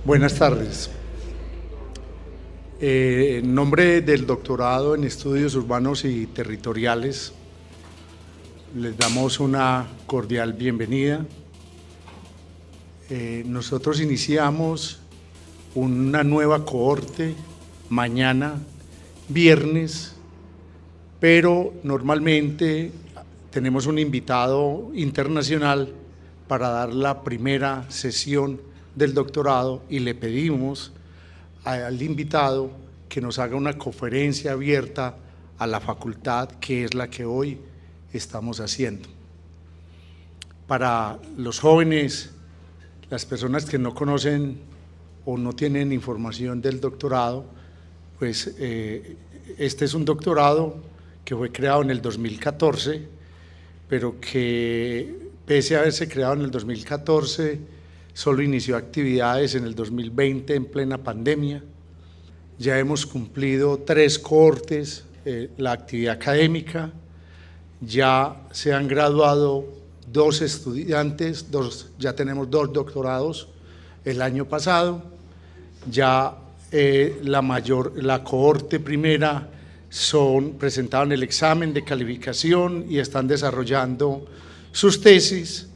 Buenas tardes. En nombre del doctorado en Estudios Urbanos y Territoriales, les damos una cordial bienvenida. Nosotros iniciamos una nueva cohorte mañana, viernes, pero normalmente tenemos un invitado internacional para dar la primera sesión del doctorado y le pedimos al invitado que nos haga una conferencia abierta a la facultad, que es la que hoy estamos haciendo. Para los jóvenes, las personas que no conocen o no tienen información del doctorado, pues este es un doctorado que fue creado en el 2014, pero que pese a haberse creado en el 2014, solo inició actividades en el 2020 en plena pandemia. Ya hemos cumplido 3 cohortes, la actividad académica, ya se han graduado 2 estudiantes, ya tenemos 2 doctorados el año pasado, ya la cohorte primera presentaron el examen de calificación y están desarrollando sus tesis.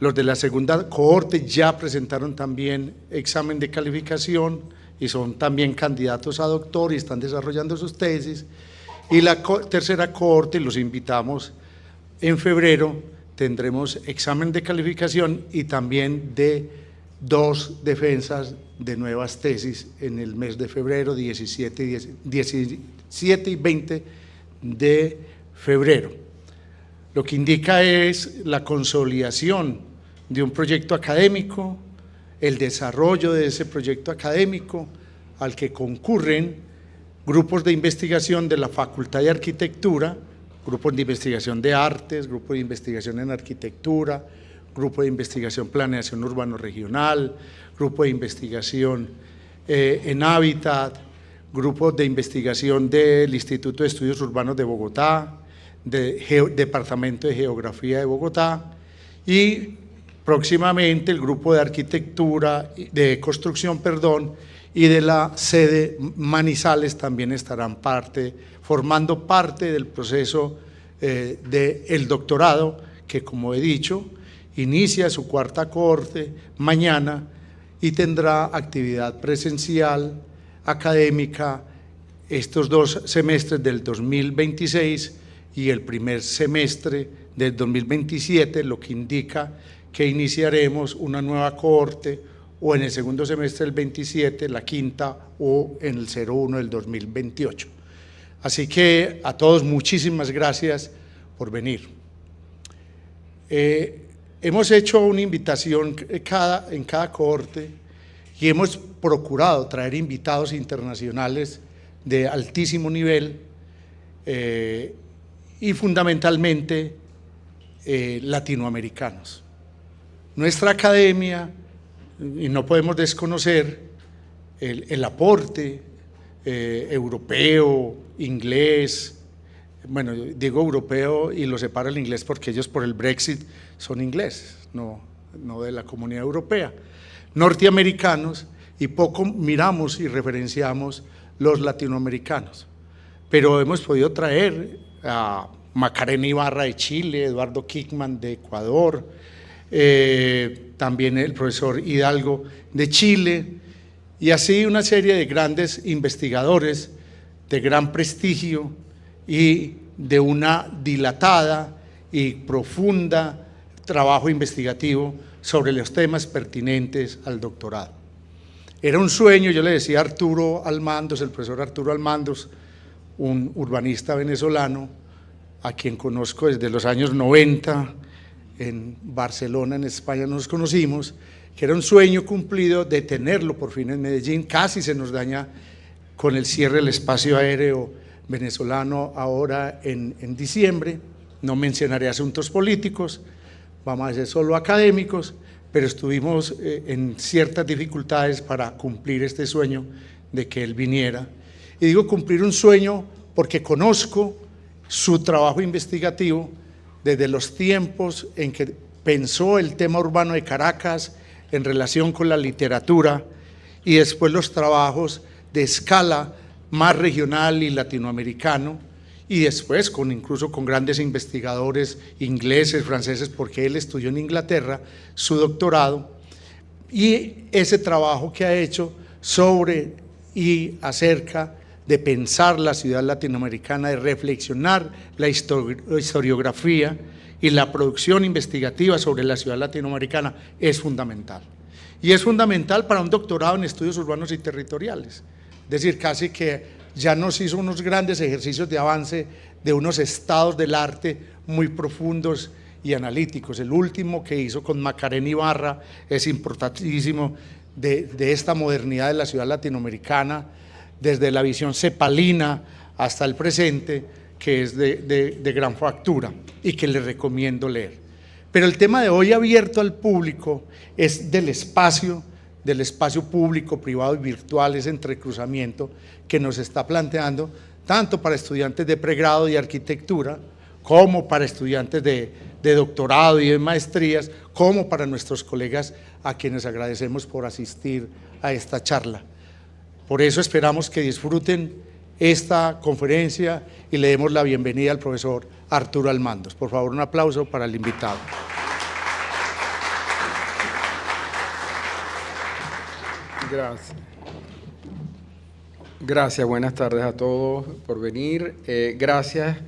Los de la segunda cohorte ya presentaron también examen de calificación y son también candidatos a doctor y están desarrollando sus tesis. Y la tercera cohorte, los invitamos, en febrero tendremos examen de calificación y también de 2 defensas de nuevas tesis en el mes de febrero, 17 y 20 de febrero. Lo que indica es la consolidación de un proyecto académico, el desarrollo de ese proyecto académico al que concurren grupos de investigación de la Facultad de Arquitectura, grupos de investigación de artes, grupo de investigación en arquitectura, grupo de investigación planeación urbano regional, grupo de investigación en hábitat, grupos de investigación del Instituto de Estudios Urbanos de Bogotá, Departamento de Geografía de Bogotá, y próximamente el grupo de arquitectura, de construcción, y de la sede Manizales también estarán formando parte del proceso del doctorado, que, como he dicho, inicia su 4ª cohorte mañana y tendrá actividad presencial académica estos 2 semestres del 2026 y el primer semestre del 2027, lo que indica que iniciaremos una nueva cohorte o en el segundo semestre del 27, la 5ª, o en el 01 del 2028. Así que a todos muchísimas gracias por venir. Hemos hecho una invitación en cada cohorte y hemos procurado traer invitados internacionales de altísimo nivel y fundamentalmente latinoamericanos. Nuestra academia, y no podemos desconocer el aporte europeo, inglés, bueno, digo europeo y lo separo el inglés porque ellos por el Brexit son ingleses, no de la Comunidad Europea, norteamericanos, y poco miramos y referenciamos los latinoamericanos, pero hemos podido traer a Macarena Ibarra de Chile, Eduardo Kickman de Ecuador, también el profesor Hidalgo de Chile, y así una serie de grandes investigadores de gran prestigio y de una dilatada y profunda trabajo investigativo sobre los temas pertinentes al doctorado. Era un sueño, yo le decía a Arturo Almandos, el profesor Arturo Almandos, un urbanista venezolano, a quien conozco desde los años 90, en Barcelona, en España nos conocimos, que era un sueño cumplido de tenerlo por fin en Medellín. Casi se nos daña con el cierre del espacio aéreo venezolano ahora en diciembre. No mencionaré asuntos políticos, vamos a ser solo académicos, pero estuvimos en ciertas dificultades para cumplir este sueño de que él viniera. Y digo cumplir un sueño porque conozco su trabajo investigativo desde los tiempos en que pensó el tema urbano de Caracas en relación con la literatura y después los trabajos de escala más regional y latinoamericano, y después incluso con grandes investigadores ingleses, franceses, porque él estudió en Inglaterra, su doctorado, y ese trabajo que ha hecho sobre y acerca de pensar la ciudad latinoamericana, de reflexionar la historiografía y la producción investigativa sobre la ciudad latinoamericana es fundamental. Y es fundamental para un doctorado en estudios urbanos y territoriales. Es decir, casi que ya nos hizo unos grandes ejercicios de avance de unos estados del arte muy profundos y analíticos. El último que hizo con Macarena Ibarra es importantísimo de esta modernidad de la ciudad latinoamericana, desde la visión cepalina hasta el presente, que es de gran factura y que les recomiendo leer. Pero el tema de hoy abierto al público es del espacio público, privado y virtual, ese entrecruzamiento que nos está planteando tanto para estudiantes de pregrado y arquitectura, como para estudiantes de doctorado y de maestrías, como para nuestros colegas a quienes agradecemos por asistir a esta charla. Por eso esperamos que disfruten esta conferencia y le demos la bienvenida al profesor Arturo Almandos. Por favor, un aplauso para el invitado. Gracias. Gracias, buenas tardes a todos por venir. Gracias,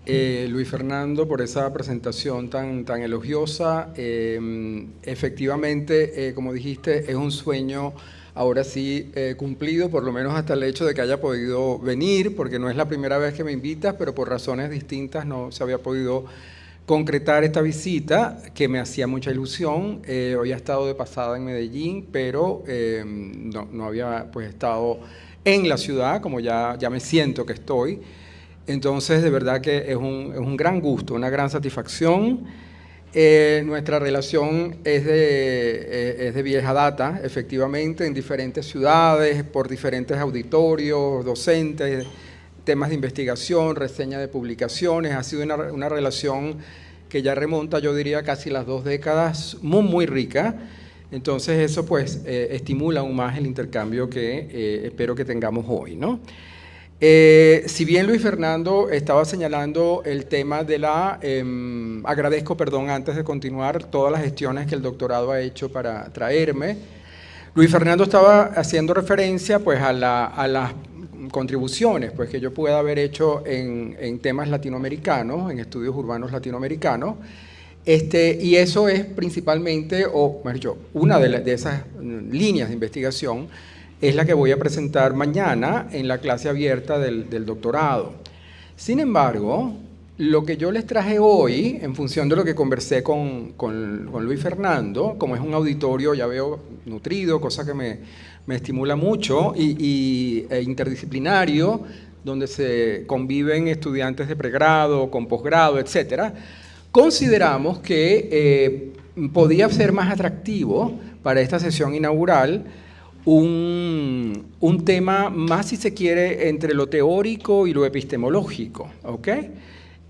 Luis Fernando, por esa presentación tan elogiosa. Efectivamente, como dijiste, es un sueño ahora sí cumplido, por lo menos hasta el hecho de que haya podido venir, porque no es la primera vez que me invitas, pero por razones distintas no se había podido concretar esta visita, que me hacía mucha ilusión. Hoy he estado de pasada en Medellín, pero no había pues estado en la ciudad, como ya me siento que estoy. Entonces, de verdad que es un gran gusto, una gran satisfacción. Nuestra relación es de vieja data, efectivamente, en diferentes ciudades, por diferentes auditorios, docentes, temas de investigación, reseña de publicaciones. Ha sido una relación que ya remonta, yo diría, casi las 2 décadas, muy rica. Entonces eso pues estimula aún más el intercambio que espero que tengamos hoy, ¿no? Si bien Luis Fernando estaba señalando el tema de agradezco, antes de continuar, todas las gestiones que el doctorado ha hecho para traerme. Luis Fernando estaba haciendo referencia pues a las contribuciones pues, que yo pueda haber hecho en temas latinoamericanos, en estudios urbanos latinoamericanos, y eso es principalmente, una de esas líneas de investigación es la que voy a presentar mañana en la clase abierta del doctorado. Sin embargo, lo que yo les traje hoy, en función de lo que conversé con Luis Fernando, como es un auditorio, ya veo, nutrido, cosa que me estimula mucho, e interdisciplinario, donde se conviven estudiantes de pregrado, con posgrado, etcétera, consideramos que podía ser más atractivo para esta sesión inaugural un tema más, si se quiere, entre lo teórico y lo epistemológico, ¿ok?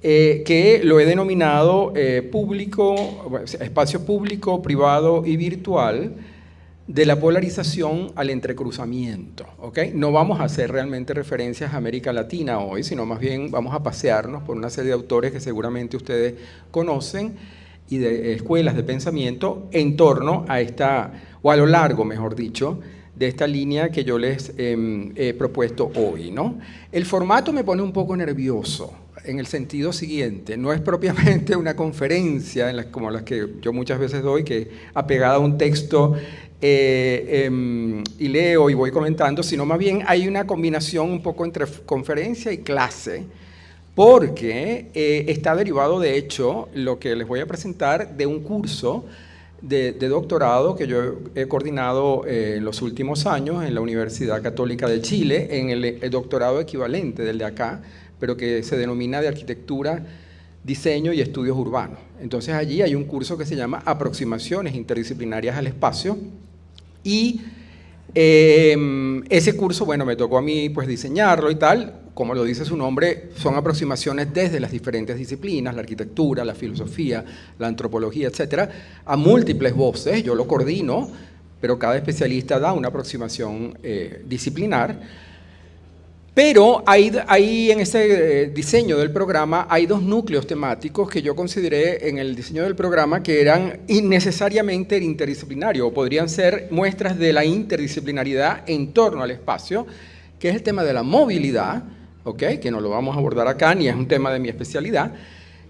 Que lo he denominado espacio público, privado y virtual, de la polarización al entrecruzamiento, ¿ok? No vamos a hacer realmente referencias a América Latina hoy, sino más bien vamos a pasearnos por una serie de autores que seguramente ustedes conocen y de escuelas de pensamiento en torno a o a lo largo, mejor dicho, de esta línea que yo les he propuesto hoy, ¿no? El formato me pone un poco nervioso, en el sentido siguiente: no es propiamente una conferencia como las que yo muchas veces doy, que apegada a un texto y leo y voy comentando, sino más bien hay una combinación un poco entre conferencia y clase, porque está derivado, de hecho, lo que les voy a presentar, de un curso de doctorado que yo he coordinado en los últimos años en la Universidad Católica de Chile, en el doctorado equivalente del de acá, pero que se denomina de Arquitectura, Diseño y Estudios Urbanos. Entonces allí hay un curso que se llama Aproximaciones Interdisciplinarias al Espacio, y ese curso, bueno, me tocó a mí pues diseñarlo y tal. Como lo dice su nombre, son aproximaciones desde las diferentes disciplinas, la arquitectura, la filosofía, la antropología, etcétera, a múltiples voces. Yo lo coordino, pero cada especialista da una aproximación disciplinar. Pero ahí en ese diseño del programa hay dos núcleos temáticos que yo consideré en el diseño del programa que eran innecesariamente interdisciplinarios, o podrían ser muestras de la interdisciplinaridad en torno al espacio, que es el tema de la movilidad, ¿okay? Que no lo vamos a abordar acá, ni es un tema de mi especialidad.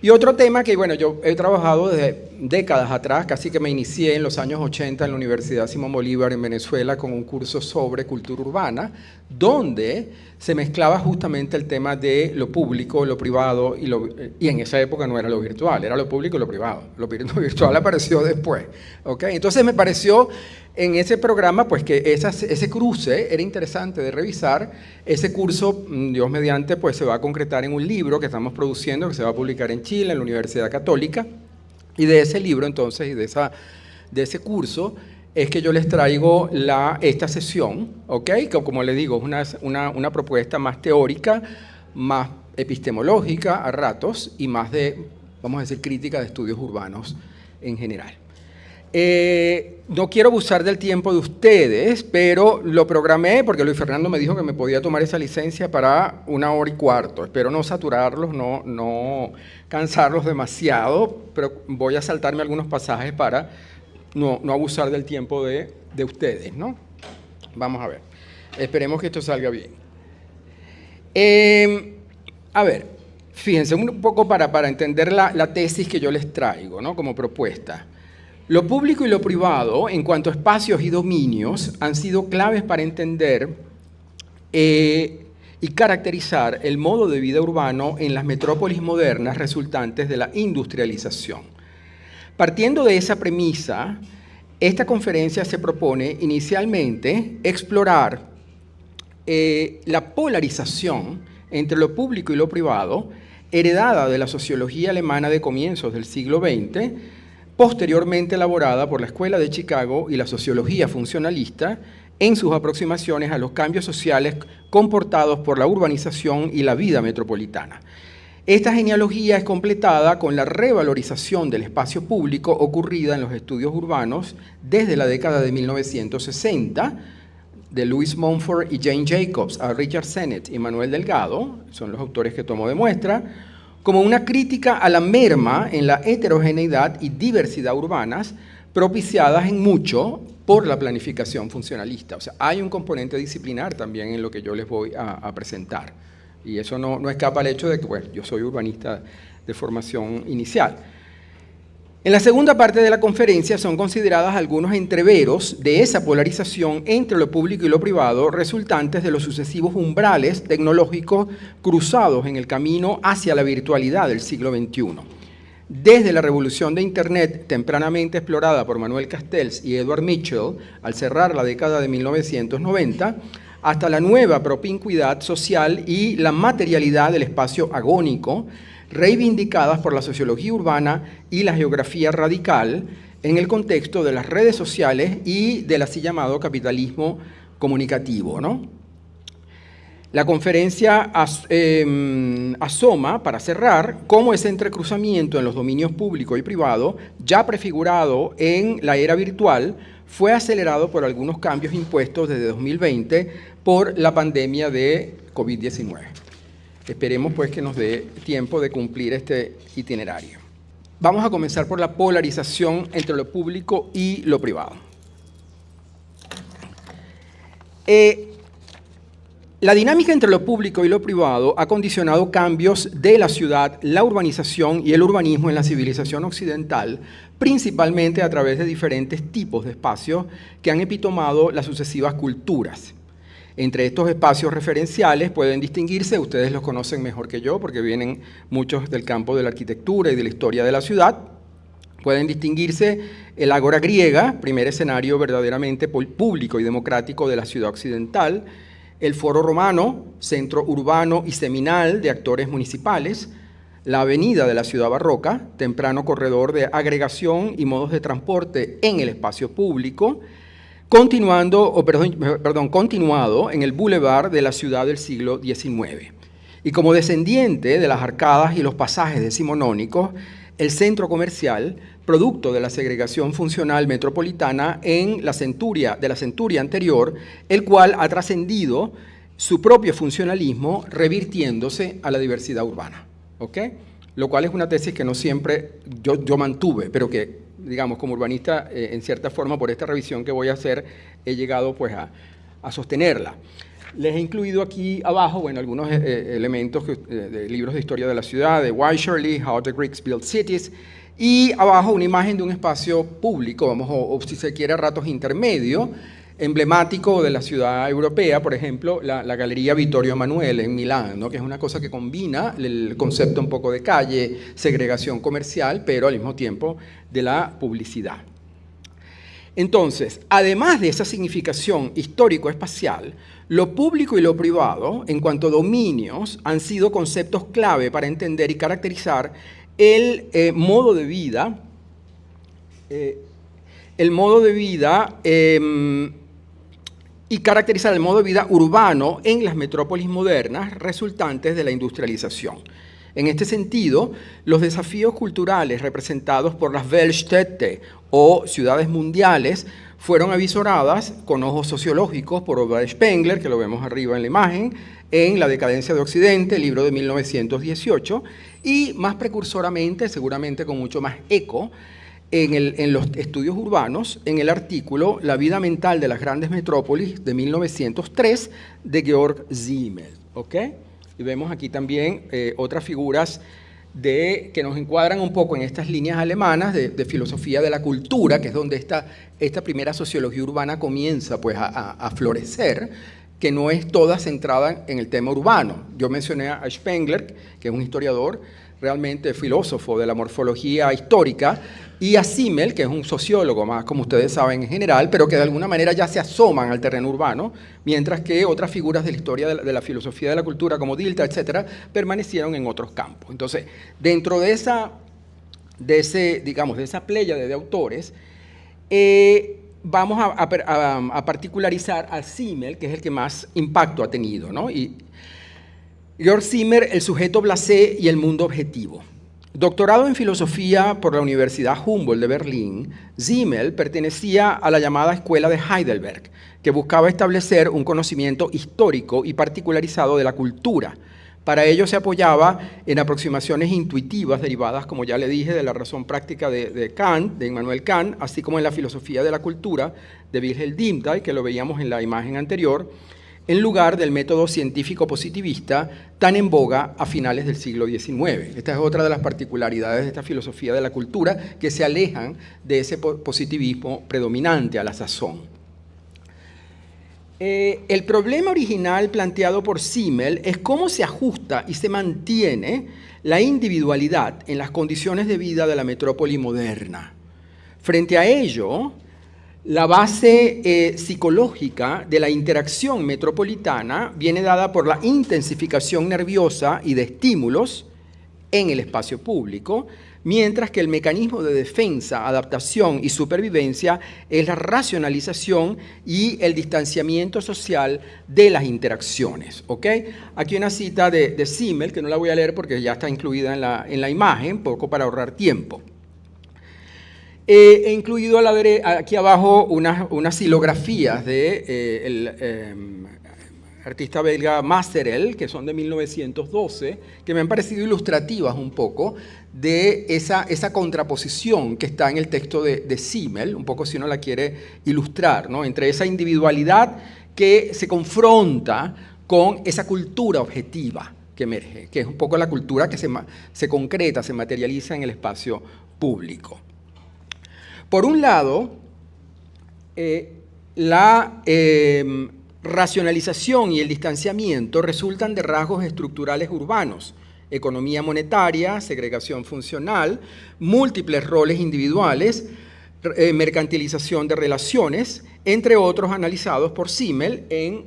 Y otro tema que, bueno, yo he trabajado desde décadas atrás, casi que me inicié en los años 80 en la Universidad Simón Bolívar en Venezuela con un curso sobre cultura urbana, donde se mezclaba justamente el tema de lo público, lo privado, y en esa época no era lo virtual, era lo público y lo privado. Lo virtual apareció después, ¿ok? Entonces me pareció en ese programa pues que ese cruce era interesante de revisar. Ese curso, Dios mediante, pues se va a concretar en un libro que estamos produciendo, que se va a publicar en Chile, en la Universidad Católica, y de ese libro entonces, y de ese curso, es que yo les traigo esta sesión, ¿ok? Que como les digo, es una propuesta más teórica, más epistemológica a ratos, y más de, vamos a decir, crítica de estudios urbanos en general. No quiero abusar del tiempo de ustedes, pero lo programé porque Luis Fernando me dijo que me podía tomar esa licencia para 1 hora y cuarto. Espero no saturarlos, no cansarlos demasiado, pero voy a saltarme algunos pasajes para no abusar del tiempo de ustedes, ¿no? Vamos a ver. Esperemos que esto salga bien. A ver, fíjense un poco para entender la tesis que yo les traigo, ¿no? Como propuesta. Lo público y lo privado, en cuanto a espacios y dominios, han sido claves para entender y caracterizar el modo de vida urbano en las metrópolis modernas resultantes de la industrialización. Partiendo de esa premisa, esta conferencia se propone inicialmente explorar la polarización entre lo público y lo privado, heredada de la sociología alemana de comienzos del siglo XX, posteriormente elaborada por la Escuela de Chicago y la sociología funcionalista en sus aproximaciones a los cambios sociales comportados por la urbanización y la vida metropolitana. Esta genealogía es completada con la revalorización del espacio público ocurrida en los estudios urbanos desde la década de 1960, de Louis Mumford y Jane Jacobs a Richard Sennett y Manuel Delgado, son los autores que tomo de muestra, como una crítica a la merma en la heterogeneidad y diversidad urbanas propiciadas en mucho por la planificación funcionalista. O sea, hay un componente disciplinar también en lo que yo les voy a presentar. Y eso no escapa al hecho de que, bueno, yo soy urbanista de formación inicial. En la segunda parte de la conferencia son consideradas algunos entreveros de esa polarización entre lo público y lo privado resultantes de los sucesivos umbrales tecnológicos cruzados en el camino hacia la virtualidad del siglo XXI. Desde la revolución de Internet, tempranamente explorada por Manuel Castells y Edward Mitchell, al cerrar la década de 1990, hasta la nueva propincuidad social y la materialidad del espacio agónico, reivindicadas por la sociología urbana y la geografía radical en el contexto de las redes sociales y del así llamado capitalismo comunicativo, ¿no? La conferencia asoma, para cerrar, cómo ese entrecruzamiento en los dominios público y privado, ya prefigurado en la era virtual, fue acelerado por algunos cambios impuestos desde 2020 por la pandemia de COVID-19. Esperemos pues que nos dé tiempo de cumplir este itinerario. Vamos a comenzar por la polarización entre lo público y lo privado. La dinámica entre lo público y lo privado ha condicionado cambios de la ciudad, la urbanización y el urbanismo en la civilización occidental, principalmente a través de diferentes tipos de espacios que han epitomado las sucesivas culturas. Entre estos espacios referenciales pueden distinguirse, ustedes los conocen mejor que yo porque vienen muchos del campo de la arquitectura y de la historia de la ciudad. Pueden distinguirse el ágora griega, primer escenario verdaderamente público y democrático de la ciudad occidental, el foro romano, centro urbano y seminal de actores municipales, la avenida de la ciudad barroca, temprano corredor de agregación y modos de transporte en el espacio público, continuado en el boulevard de la ciudad del siglo XIX. Y como descendiente de las arcadas y los pasajes decimonónicos, el centro comercial, producto de la segregación funcional metropolitana de la centuria anterior, el cual ha trascendido su propio funcionalismo revirtiéndose a la diversidad urbana. ¿Ok? Lo cual es una tesis que no siempre yo mantuve, pero que, digamos, como urbanista, en cierta forma, por esta revisión que voy a hacer, he llegado pues a sostenerla. Les he incluido aquí abajo, bueno, algunos elementos de libros de historia de la ciudad, de Wycherley, How the Greeks Built Cities, y abajo una imagen de un espacio público, o si se quiere, a ratos intermedio, emblemático de la ciudad europea, por ejemplo, la Galería Vittorio Emanuele en Milán, ¿no? Que es una cosa que combina el concepto un poco de calle, segregación comercial, pero al mismo tiempo de la publicidad. Entonces, además de esa significación histórico-espacial, lo público y lo privado, en cuanto a dominios, han sido conceptos clave para entender y caracterizar el modo de vida y caracterizar el modo de vida urbano en las metrópolis modernas resultantes de la industrialización. En este sentido, los desafíos culturales representados por las Weltstädte o ciudades mundiales fueron avisoradas con ojos sociológicos por Robert Spengler, que lo vemos arriba en la imagen, en La decadencia de Occidente, libro de 1918, y más precursoramente, seguramente con mucho más eco, en los estudios urbanos, en el artículo La vida mental de las grandes metrópolis de 1903 de Georg Simmel. ¿Ok? Y vemos aquí también otras figuras que nos encuadran un poco en estas líneas alemanas de filosofía de la cultura, que es donde esta primera sociología urbana comienza pues, a florecer, que no es toda centrada en el tema urbano. Yo mencioné a Spengler, que es un historiador, realmente filósofo de la morfología histórica, y a Simmel, que es un sociólogo más, como ustedes saben, en general, pero que de alguna manera ya se asoman al terreno urbano, mientras que otras figuras de la historia de la filosofía de la cultura, como Dilthey, etcétera, permanecieron en otros campos. Entonces, dentro de esa pléyade de autores, vamos a particularizar a Simmel, que es el que más impacto ha tenido, ¿no? Y Georg Simmel, el sujeto blasé y el mundo objetivo. Doctorado en filosofía por la Universidad Humboldt de Berlín, Simmel pertenecía a la llamada Escuela de Heidelberg, que buscaba establecer un conocimiento histórico y particularizado de la cultura. Para ello se apoyaba en aproximaciones intuitivas derivadas, como ya le dije, de la razón práctica de Kant, de Immanuel Kant, así como en la filosofía de la cultura de Wilhelm Dilthey, que lo veíamos en la imagen anterior, en lugar del método científico positivista tan en boga a finales del siglo XIX. Esta es otra de las particularidades de esta filosofía de la cultura que se alejan de ese positivismo predominante a la sazón. El problema original planteado por Simmel es cómo se ajusta y se mantiene la individualidad en las condiciones de vida de la metrópoli moderna. Frente a ello, la base psicológica de la interacción metropolitana viene dada por la intensificación nerviosa y de estímulos en el espacio público, mientras que el mecanismo de defensa, adaptación y supervivencia es la racionalización y el distanciamiento social de las interacciones. ¿Okay? Aquí una cita de Simmel, que no la voy a leer porque ya está incluida en la imagen, poco para ahorrar tiempo. He incluido aquí abajo unas silografías del artista belga Maserel, que son de 1912, que me han parecido ilustrativas un poco de esa contraposición que está en el texto de Simmel, un poco si uno la quiere ilustrar, ¿no? Entre esa individualidad que se confronta con esa cultura objetiva que emerge, que es un poco la cultura que se concreta, se materializa en el espacio público. Por un lado, la racionalización y el distanciamiento resultan de rasgos estructurales urbanos: economía monetaria, segregación funcional, múltiples roles individuales, mercantilización de relaciones, entre otros analizados por Simmel en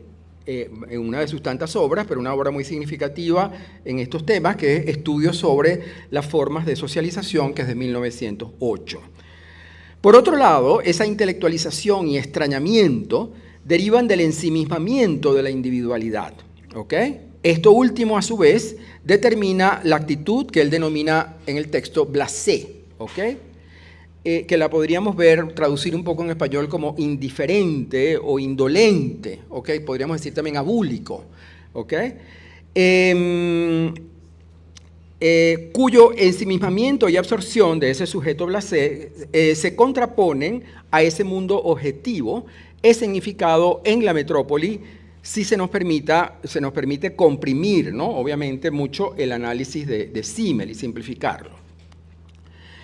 una de sus tantas obras, pero una obra muy significativa en estos temas, que es Estudios sobre las formas de socialización, que es de 1908. Por otro lado, esa intelectualización y extrañamiento derivan del ensimismamiento de la individualidad, ¿ok? Esto último, a su vez, determina la actitud que él denomina en el texto blasé, ¿ok? Que la podríamos traducir un poco en español como indiferente o indolente, ¿ok? Podríamos decir también abúlico, ¿ok? Cuyo ensimismamiento y absorción de ese sujeto blasé se contraponen a ese mundo objetivo escenificado en la metrópoli, si se nos permite comprimir, ¿no?, obviamente mucho el análisis de Simmel y simplificarlo.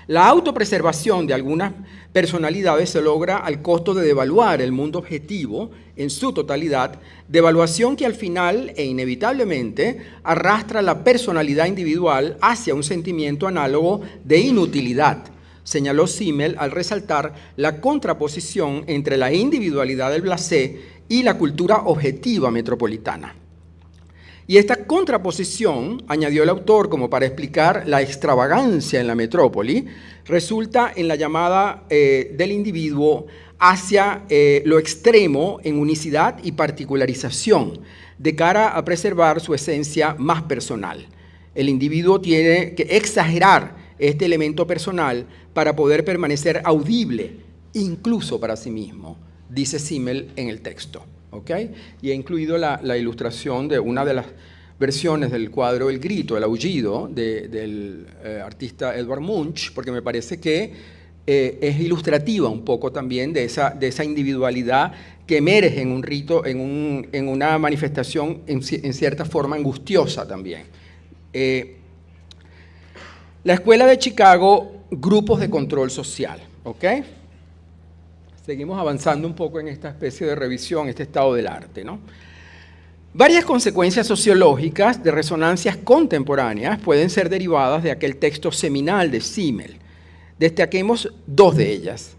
La autopreservación de algunas personalidades se logra al costo de devaluar el mundo objetivo en su totalidad, devaluación que al final e inevitablemente arrastra la personalidad individual hacia un sentimiento análogo de inutilidad, señaló Simmel al resaltar la contraposición entre la individualidad del blasé y la cultura objetiva metropolitana. Y esta contraposición, añadió el autor como para explicar la extravagancia en la metrópoli, resulta en la llamada del individuo hacia lo extremo en unicidad y particularización, de cara a preservar su esencia más personal. El individuo tiene que exagerar este elemento personal para poder permanecer audible, incluso para sí mismo, dice Simmel en el texto. ¿Okay? Y he incluido la ilustración de una de las versiones del cuadro El Grito, El Aullido, del artista Edvard Munch, porque me parece que es ilustrativa un poco también de esa individualidad que emerge en un rito, en una manifestación en cierta forma angustiosa también. La Escuela de Chicago, grupos de control social, ¿ok? Seguimos avanzando un poco en esta especie de revisión, este estado del arte, ¿no? Varias consecuencias sociológicas de resonancias contemporáneas pueden ser derivadas de aquel texto seminal de Simmel. Destaquemos dos de ellas.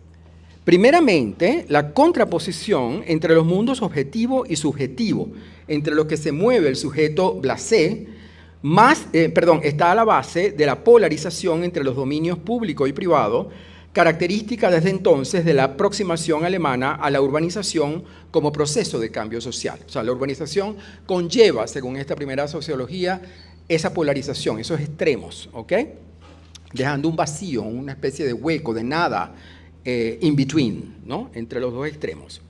Primeramente, la contraposición entre los mundos objetivo y subjetivo, entre lo que se mueve el sujeto blasé, está a la base de la polarización entre los dominios público y privado, característica desde entonces de la aproximación alemana a la urbanización como proceso de cambio social. O sea, la urbanización conlleva, según esta primera sociología, esa polarización, esos extremos, ¿ok? Dejando un vacío, una especie de hueco, de nada in between, ¿no?, entre los dos extremos.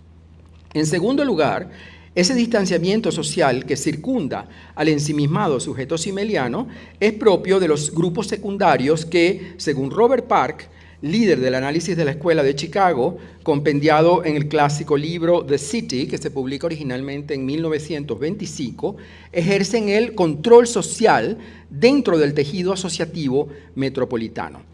En segundo lugar, ese distanciamiento social que circunda al ensimismado sujeto simmeliano es propio de los grupos secundarios que, según Robert Park, líder del análisis de la Escuela de Chicago, compendiado en el clásico libro The City, que se publica originalmente en 1925, ejercen el control social dentro del tejido asociativo metropolitano.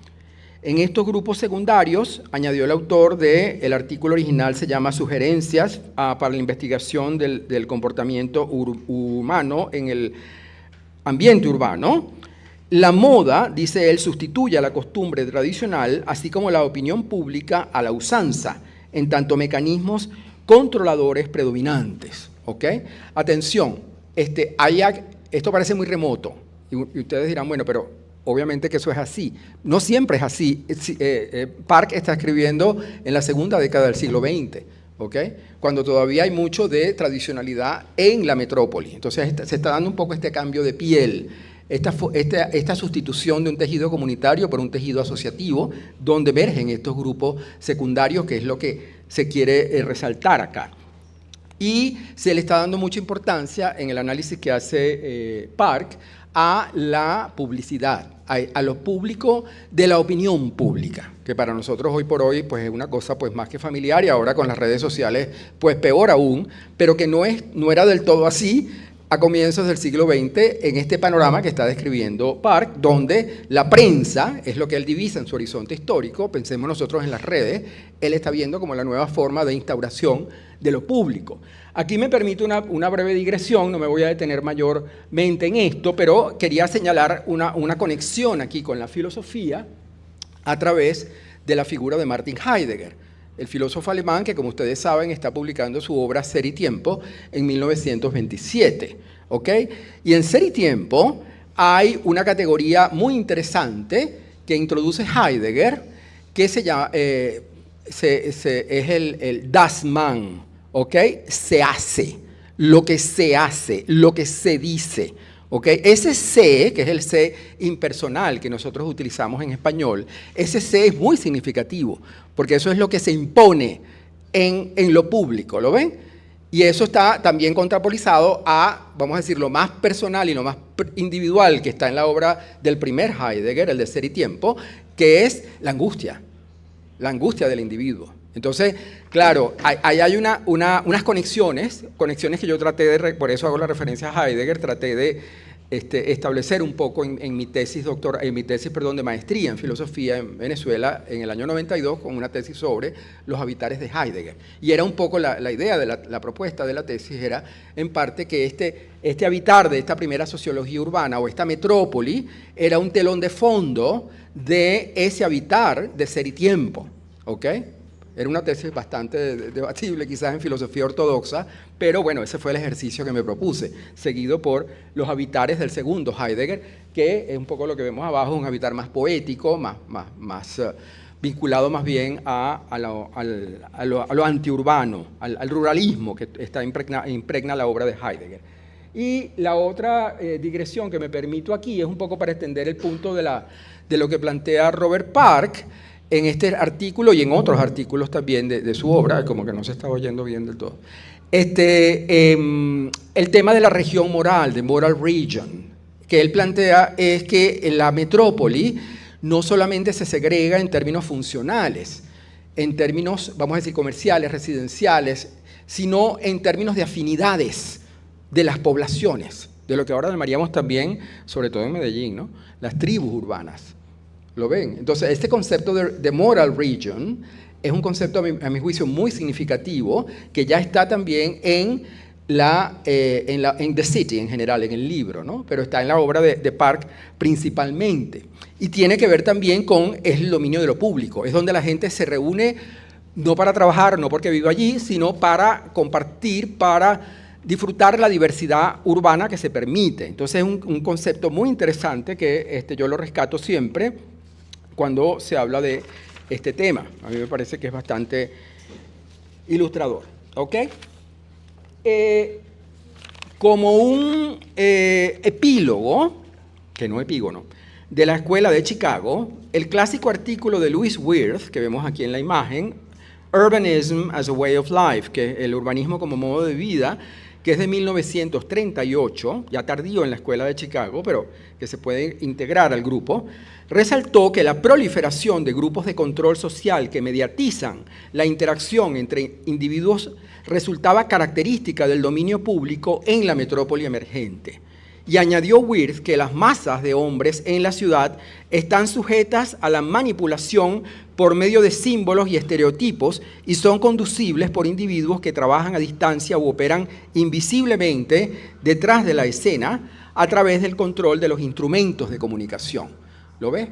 En estos grupos secundarios, añadió el autor del artículo original, se llama Sugerencias para la investigación del comportamiento humano en el ambiente urbano. La moda, dice él, sustituye a la costumbre tradicional, así como la opinión pública a la usanza, en tanto mecanismos controladores predominantes. ¿Ok? Atención, esto parece muy remoto, y ustedes dirán, bueno, pero obviamente que eso es así. No siempre es así. Park está escribiendo en la segunda década del siglo XX, ¿ok?, cuando todavía hay mucho de tradicionalidad en la metrópoli. Entonces se está dando un poco este cambio de piel, esta sustitución de un tejido comunitario por un tejido asociativo, donde emergen estos grupos secundarios, que es lo que se quiere resaltar acá. Y se le está dando mucha importancia en el análisis que hace Park a la publicidad, a lo público de la opinión pública, que para nosotros hoy por hoy pues, es una cosa pues, más que familiar, y ahora con las redes sociales pues peor aún, pero que no era del todo así a comienzos del siglo XX en este panorama que está describiendo Park, donde la prensa es lo que él divisa en su horizonte histórico. Pensemos nosotros en las redes, él está viendo como la nueva forma de instauración de lo público. Aquí me permite una breve digresión, no me voy a detener mayormente en esto, pero quería señalar una conexión aquí con la filosofía a través de la figura de Martin Heidegger, el filósofo alemán que, como ustedes saben, está publicando su obra Ser y Tiempo en 1927. ¿Ok? Y en Ser y Tiempo hay una categoría muy interesante que introduce Heidegger, que se llama, es el Das Man, ¿ok? Se hace. lo que se hace, lo que se dice. ¿Okay? Ese se, que es el se impersonal que nosotros utilizamos en español, ese se es muy significativo, porque eso es lo que se impone en lo público, ¿lo ven? Y eso está también contrapolizado a, vamos a decir, lo más personal y lo más individual que está en la obra del primer Heidegger, el de Ser y Tiempo, que es la angustia del individuo. Entonces, claro, ahí hay unas conexiones que yo traté de, por eso hago la referencia a Heidegger, traté de establecer un poco en mi tesis de maestría en filosofía en Venezuela en el año 92 con una tesis sobre los habitares de Heidegger. Y era un poco la idea de la propuesta de la tesis, era en parte que este habitar de esta primera sociología urbana o esta metrópoli era un telón de fondo de ese habitar de Ser y Tiempo, ¿ok? Era una tesis bastante debatible quizás en filosofía ortodoxa, pero bueno, ese fue el ejercicio que me propuse, seguido por los habitares del segundo Heidegger, que es un poco lo que vemos abajo, un habitar más poético, más vinculado más bien a lo antiurbano, al ruralismo que impregna la obra de Heidegger. Y la otra digresión que me permito aquí es un poco para extender el punto de lo que plantea Robert Park, en este artículo y en otros artículos también de su obra, como que no se está oyendo bien del todo, el tema de la región moral, de moral region, que él plantea es que en la metrópoli no solamente se segrega en términos funcionales, en términos, vamos a decir, comerciales, residenciales, sino en términos de afinidades de las poblaciones, de lo que ahora llamaríamos también, sobre todo en Medellín, ¿no?, las tribus urbanas. ¿Lo ven? Entonces, este concepto de moral region es un concepto, a mi juicio, muy significativo, que ya está también en The City en general, en el libro, ¿no? Pero está en la obra de Park principalmente. Y tiene que ver también con el dominio de lo público. Es donde la gente se reúne no para trabajar, no porque viva allí, sino para compartir, para disfrutar la diversidad urbana que se permite. Entonces, es un concepto muy interesante que yo lo rescato siempre cuando se habla de este tema. A mí me parece que es bastante ilustrador. ¿Ok? Como un epílogo, que no epígono, de la Escuela de Chicago, el clásico artículo de Louis Wirth, que vemos aquí en la imagen, Urbanism as a Way of Life, que es el urbanismo como modo de vida, que es de 1938, ya tardío en la Escuela de Chicago, pero que se puede integrar al grupo, resaltó que la proliferación de grupos de control social que mediatizan la interacción entre individuos resultaba característica del dominio público en la metrópoli emergente. Y añadió Wirth que las masas de hombres en la ciudad están sujetas a la manipulación por medio de símbolos y estereotipos y son conducibles por individuos que trabajan a distancia u operan invisiblemente detrás de la escena a través del control de los instrumentos de comunicación. ¿Lo ves?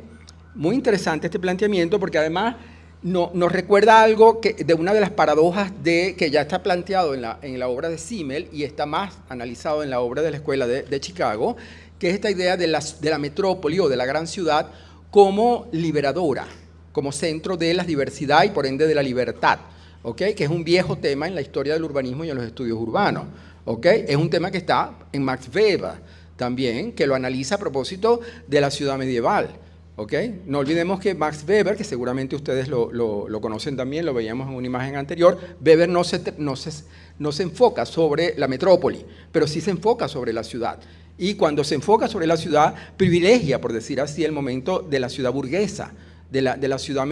Muy interesante este planteamiento porque además nos recuerda algo de una de las paradojas que ya está planteado en la obra de Simmel y está más analizado en la obra de la Escuela de Chicago, que es esta idea de la metrópoli o de la gran ciudad como liberadora, como centro de la diversidad y por ende de la libertad, ¿okay? Que es un viejo tema en la historia del urbanismo y en los estudios urbanos. ¿Okay? Es un tema que está en Max Weber también, que lo analiza a propósito de la ciudad medieval. ¿Okay? No olvidemos que Max Weber, que seguramente ustedes lo conocen también, lo veíamos en una imagen anterior, Weber no se enfoca sobre la metrópoli, pero sí se enfoca sobre la ciudad. Y cuando se enfoca sobre la ciudad, privilegia, por decir así, el momento de la ciudad burguesa, de la ciudad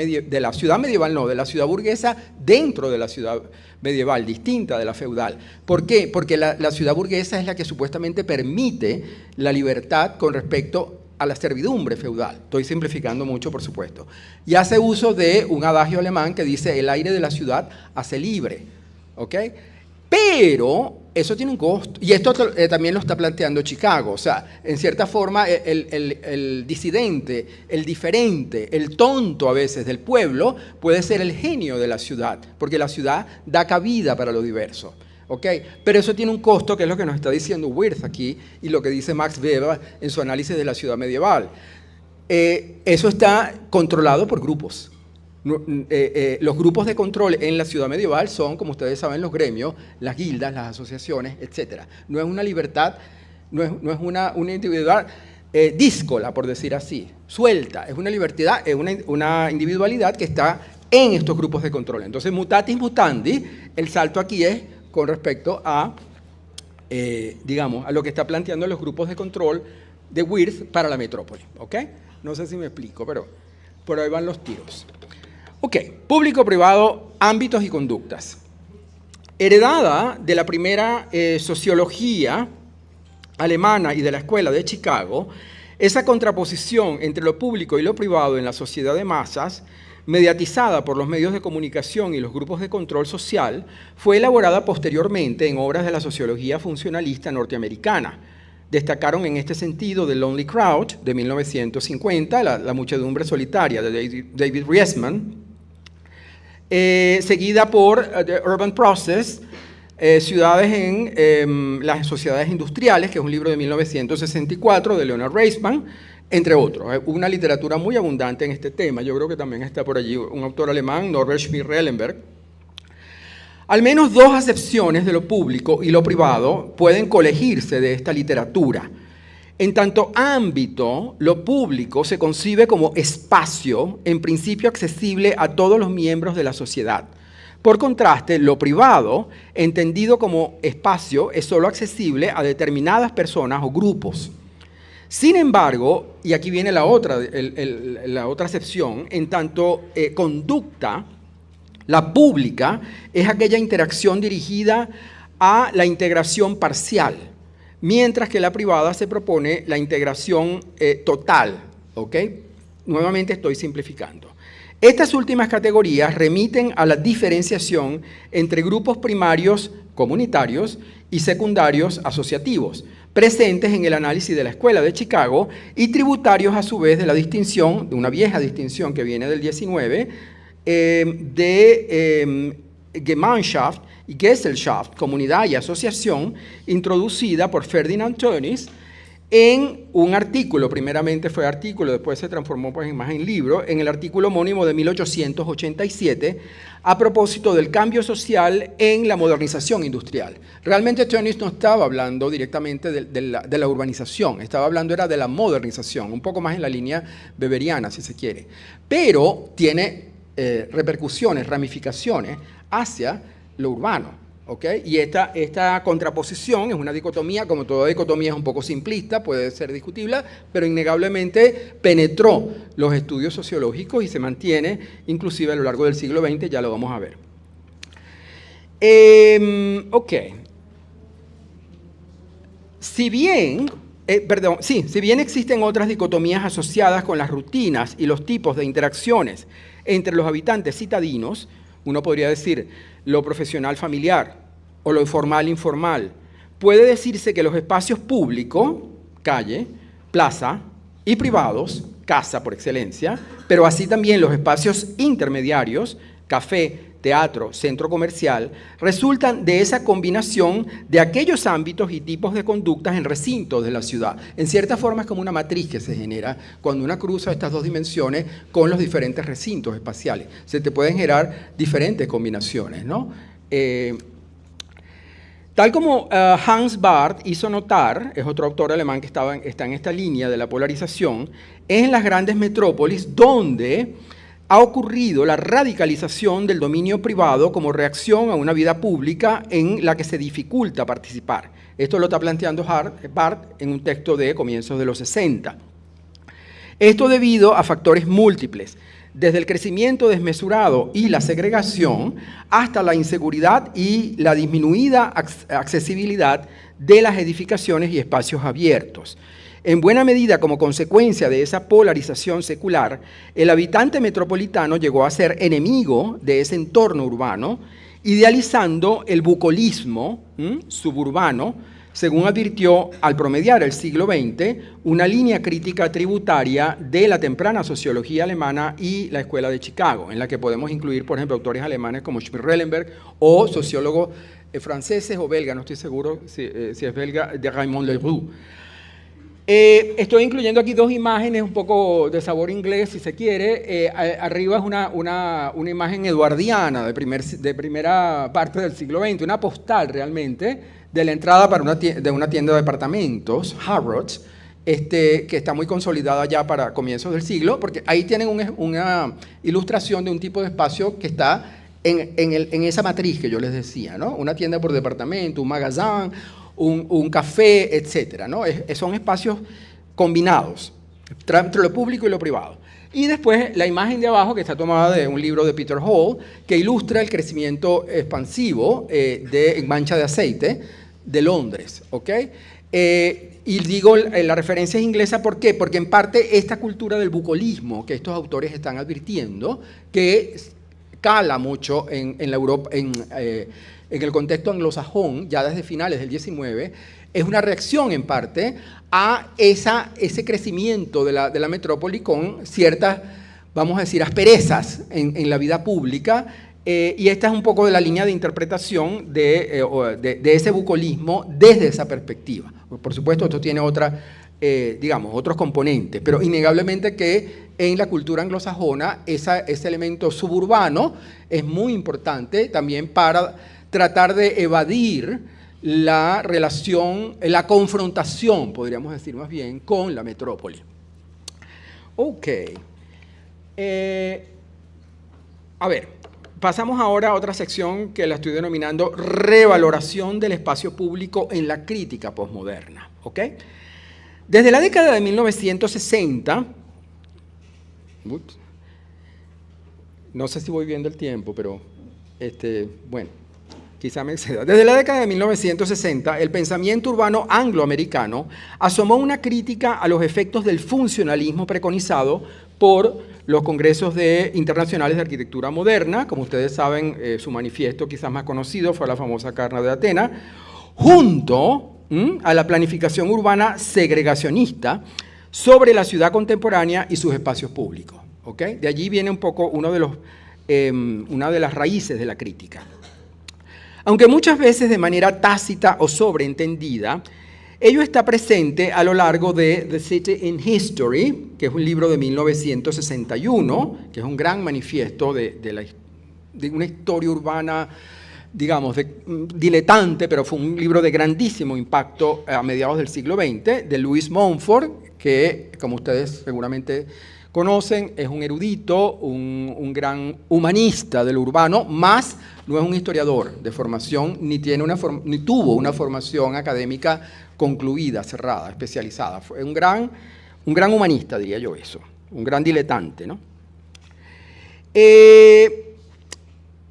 burguesa dentro de la ciudad medieval, distinta de la feudal. ¿Por qué? Porque la ciudad burguesa es la que supuestamente permite la libertad con respecto a la servidumbre feudal. Estoy simplificando mucho, por supuesto. Y hace uso de un adagio alemán que dice, el aire de la ciudad hace libre. ¿Ok? Pero eso tiene un costo. Y esto también lo está planteando Chicago. O sea, en cierta forma, el disidente, el diferente, el tonto a veces del pueblo puede ser el genio de la ciudad, porque la ciudad da cabida para lo diverso. ¿Okay? Pero eso tiene un costo, que es lo que nos está diciendo Wirth aquí y lo que dice Max Weber en su análisis de la ciudad medieval. Eso está controlado por grupos. Los grupos de control en la ciudad medieval son, como ustedes saben, los gremios, las guildas, las asociaciones, etc. No es una libertad, no es una individualidad díscola, por decir así, suelta. Es una libertad, es una individualidad que está en estos grupos de control. Entonces, mutatis mutandi, el salto aquí es con respecto a, digamos, a lo que está planteando los grupos de control de Wirth para la metrópoli. ¿Ok? No sé si me explico, pero por ahí van los tiros. Ok, público-privado, ámbitos y conductas. Heredada de la primera sociología alemana y de la Escuela de Chicago, esa contraposición entre lo público y lo privado en la sociedad de masas, mediatizada por los medios de comunicación y los grupos de control social, fue elaborada posteriormente en obras de la sociología funcionalista norteamericana. Destacaron en este sentido The Lonely Crowd, de 1950, la muchedumbre solitaria, de David Riesman, seguida por The Urban Process, Ciudades en las sociedades industriales, que es un libro de 1964 de Leonard Reisman, entre otros. Una literatura muy abundante en este tema. Yo creo que también está por allí un autor alemán, Norbert Schmidt-Rellenberg. Al menos dos acepciones de lo público y lo privado pueden colegirse de esta literatura. En tanto ámbito, lo público se concibe como espacio, en principio accesible a todos los miembros de la sociedad. Por contraste, lo privado, entendido como espacio, es solo accesible a determinadas personas o grupos. Sin embargo, y aquí viene la otra acepción, en tanto conducta, la pública es aquella interacción dirigida a la integración parcial, mientras que la privada se propone la integración total. ¿Ok? Nuevamente estoy simplificando. Estas últimas categorías remiten a la diferenciación entre grupos primarios comunitarios y secundarios asociativos, presentes en el análisis de la Escuela de Chicago y tributarios a su vez de la distinción, de una vieja distinción que viene del 19, de Gemeinschaft y Gesellschaft, comunidad y asociación, introducida por Ferdinand Tönnies en un artículo, primeramente fue artículo, después se transformó pues, más en libro, en el artículo homónimo de 1887, a propósito del cambio social en la modernización industrial. Realmente Tönnies no estaba hablando directamente de la urbanización, estaba hablando era de la modernización, un poco más en la línea weberiana, si se quiere, pero tiene repercusiones, ramificaciones hacia lo urbano. ¿Okay? Y esta contraposición es una dicotomía, como toda dicotomía es un poco simplista, puede ser discutible, pero innegablemente penetró los estudios sociológicos y se mantiene inclusive a lo largo del siglo XX, ya lo vamos a ver. Ok. Si bien existen otras dicotomías asociadas con las rutinas y los tipos de interacciones entre los habitantes citadinos, uno podría decir lo profesional familiar o lo formal informal, puede decirse que los espacios públicos, calle, plaza, y privados, casa por excelencia, pero así también los espacios intermediarios, café, teatro, centro comercial, resultan de esa combinación de aquellos ámbitos y tipos de conductas en recintos de la ciudad. En cierta forma es como una matriz que se genera cuando uno cruza estas dos dimensiones con los diferentes recintos espaciales. Se te pueden generar diferentes combinaciones, ¿no? Tal como Hans Barth hizo notar, es otro autor alemán que está en esta línea de la polarización, es en las grandes metrópolis donde ha ocurrido la radicalización del dominio privado como reacción a una vida pública en la que se dificulta participar. Esto lo está planteando Barth en un texto de comienzos de los 60. Esto debido a factores múltiples, desde el crecimiento desmesurado y la segregación hasta la inseguridad y la disminuida accesibilidad de las edificaciones y espacios abiertos. En buena medida, como consecuencia de esa polarización secular, el habitante metropolitano llegó a ser enemigo de ese entorno urbano, idealizando el bucolismo suburbano, según advirtió al promediar el siglo XX una línea crítica tributaria de la temprana sociología alemana y la Escuela de Chicago, en la que podemos incluir, por ejemplo, autores alemanes como Schmidt-Rellenberg o sociólogos franceses o belgas, no estoy seguro si es belga, de Raymond Leroux. Estoy incluyendo aquí dos imágenes un poco de sabor inglés, si se quiere. Arriba es una imagen eduardiana de primera parte del siglo XX, una postal realmente de la entrada de una tienda de departamentos, Harrods, que está muy consolidada ya para comienzos del siglo, porque ahí tienen una ilustración de un tipo de espacio que está en esa matriz que yo les decía, ¿no? Una tienda por departamento, un magazine, un café, etcétera, ¿no? Son espacios combinados entre lo público y lo privado. Y después la imagen de abajo, que está tomada de un libro de Peter Hall, que ilustra el crecimiento expansivo en Mancha de Aceite de Londres, ¿ok? Y digo, la referencia es inglesa, ¿por qué? Porque en parte esta cultura del bucolismo que estos autores están advirtiendo, que cala mucho en la Europa, en el contexto anglosajón, ya desde finales del XIX, es una reacción en parte a ese crecimiento de la metrópoli con ciertas, vamos a decir, asperezas en la vida pública, y esta es un poco de la línea de interpretación de ese bucolismo desde esa perspectiva. Por supuesto, esto tiene otros componentes, pero innegablemente que en la cultura anglosajona ese elemento suburbano es muy importante también para tratar de evadir la relación, la confrontación, podríamos decir más bien, con la metrópoli. Ok. A ver, pasamos ahora a otra sección que la estoy denominando revaloración del espacio público en la crítica posmoderna. ¿Ok? Desde la década de 1960, no sé si voy viendo el tiempo, pero bueno, quizá me exceda. Desde la década de 1960, el pensamiento urbano angloamericano asomó una crítica a los efectos del funcionalismo preconizado por los congresos internacionales de arquitectura moderna. Como ustedes saben, su manifiesto quizás más conocido fue la famosa Carta de Atenas, junto a la planificación urbana segregacionista sobre la ciudad contemporánea y sus espacios públicos. ¿Okay? De allí viene un poco una de las raíces de la crítica. Aunque muchas veces de manera tácita o sobreentendida, ello está presente a lo largo de The City in History, que es un libro de 1961, que es un gran manifiesto de una historia urbana, digamos, diletante, pero fue un libro de grandísimo impacto a mediados del siglo XX, de Louis Montfort, que, como ustedes seguramente conocen, es un erudito, un gran humanista del urbano, más no es un historiador de formación, ni tuvo una formación académica concluida, cerrada, especializada. Fue un gran humanista, diría yo eso, un gran diletante, ¿no?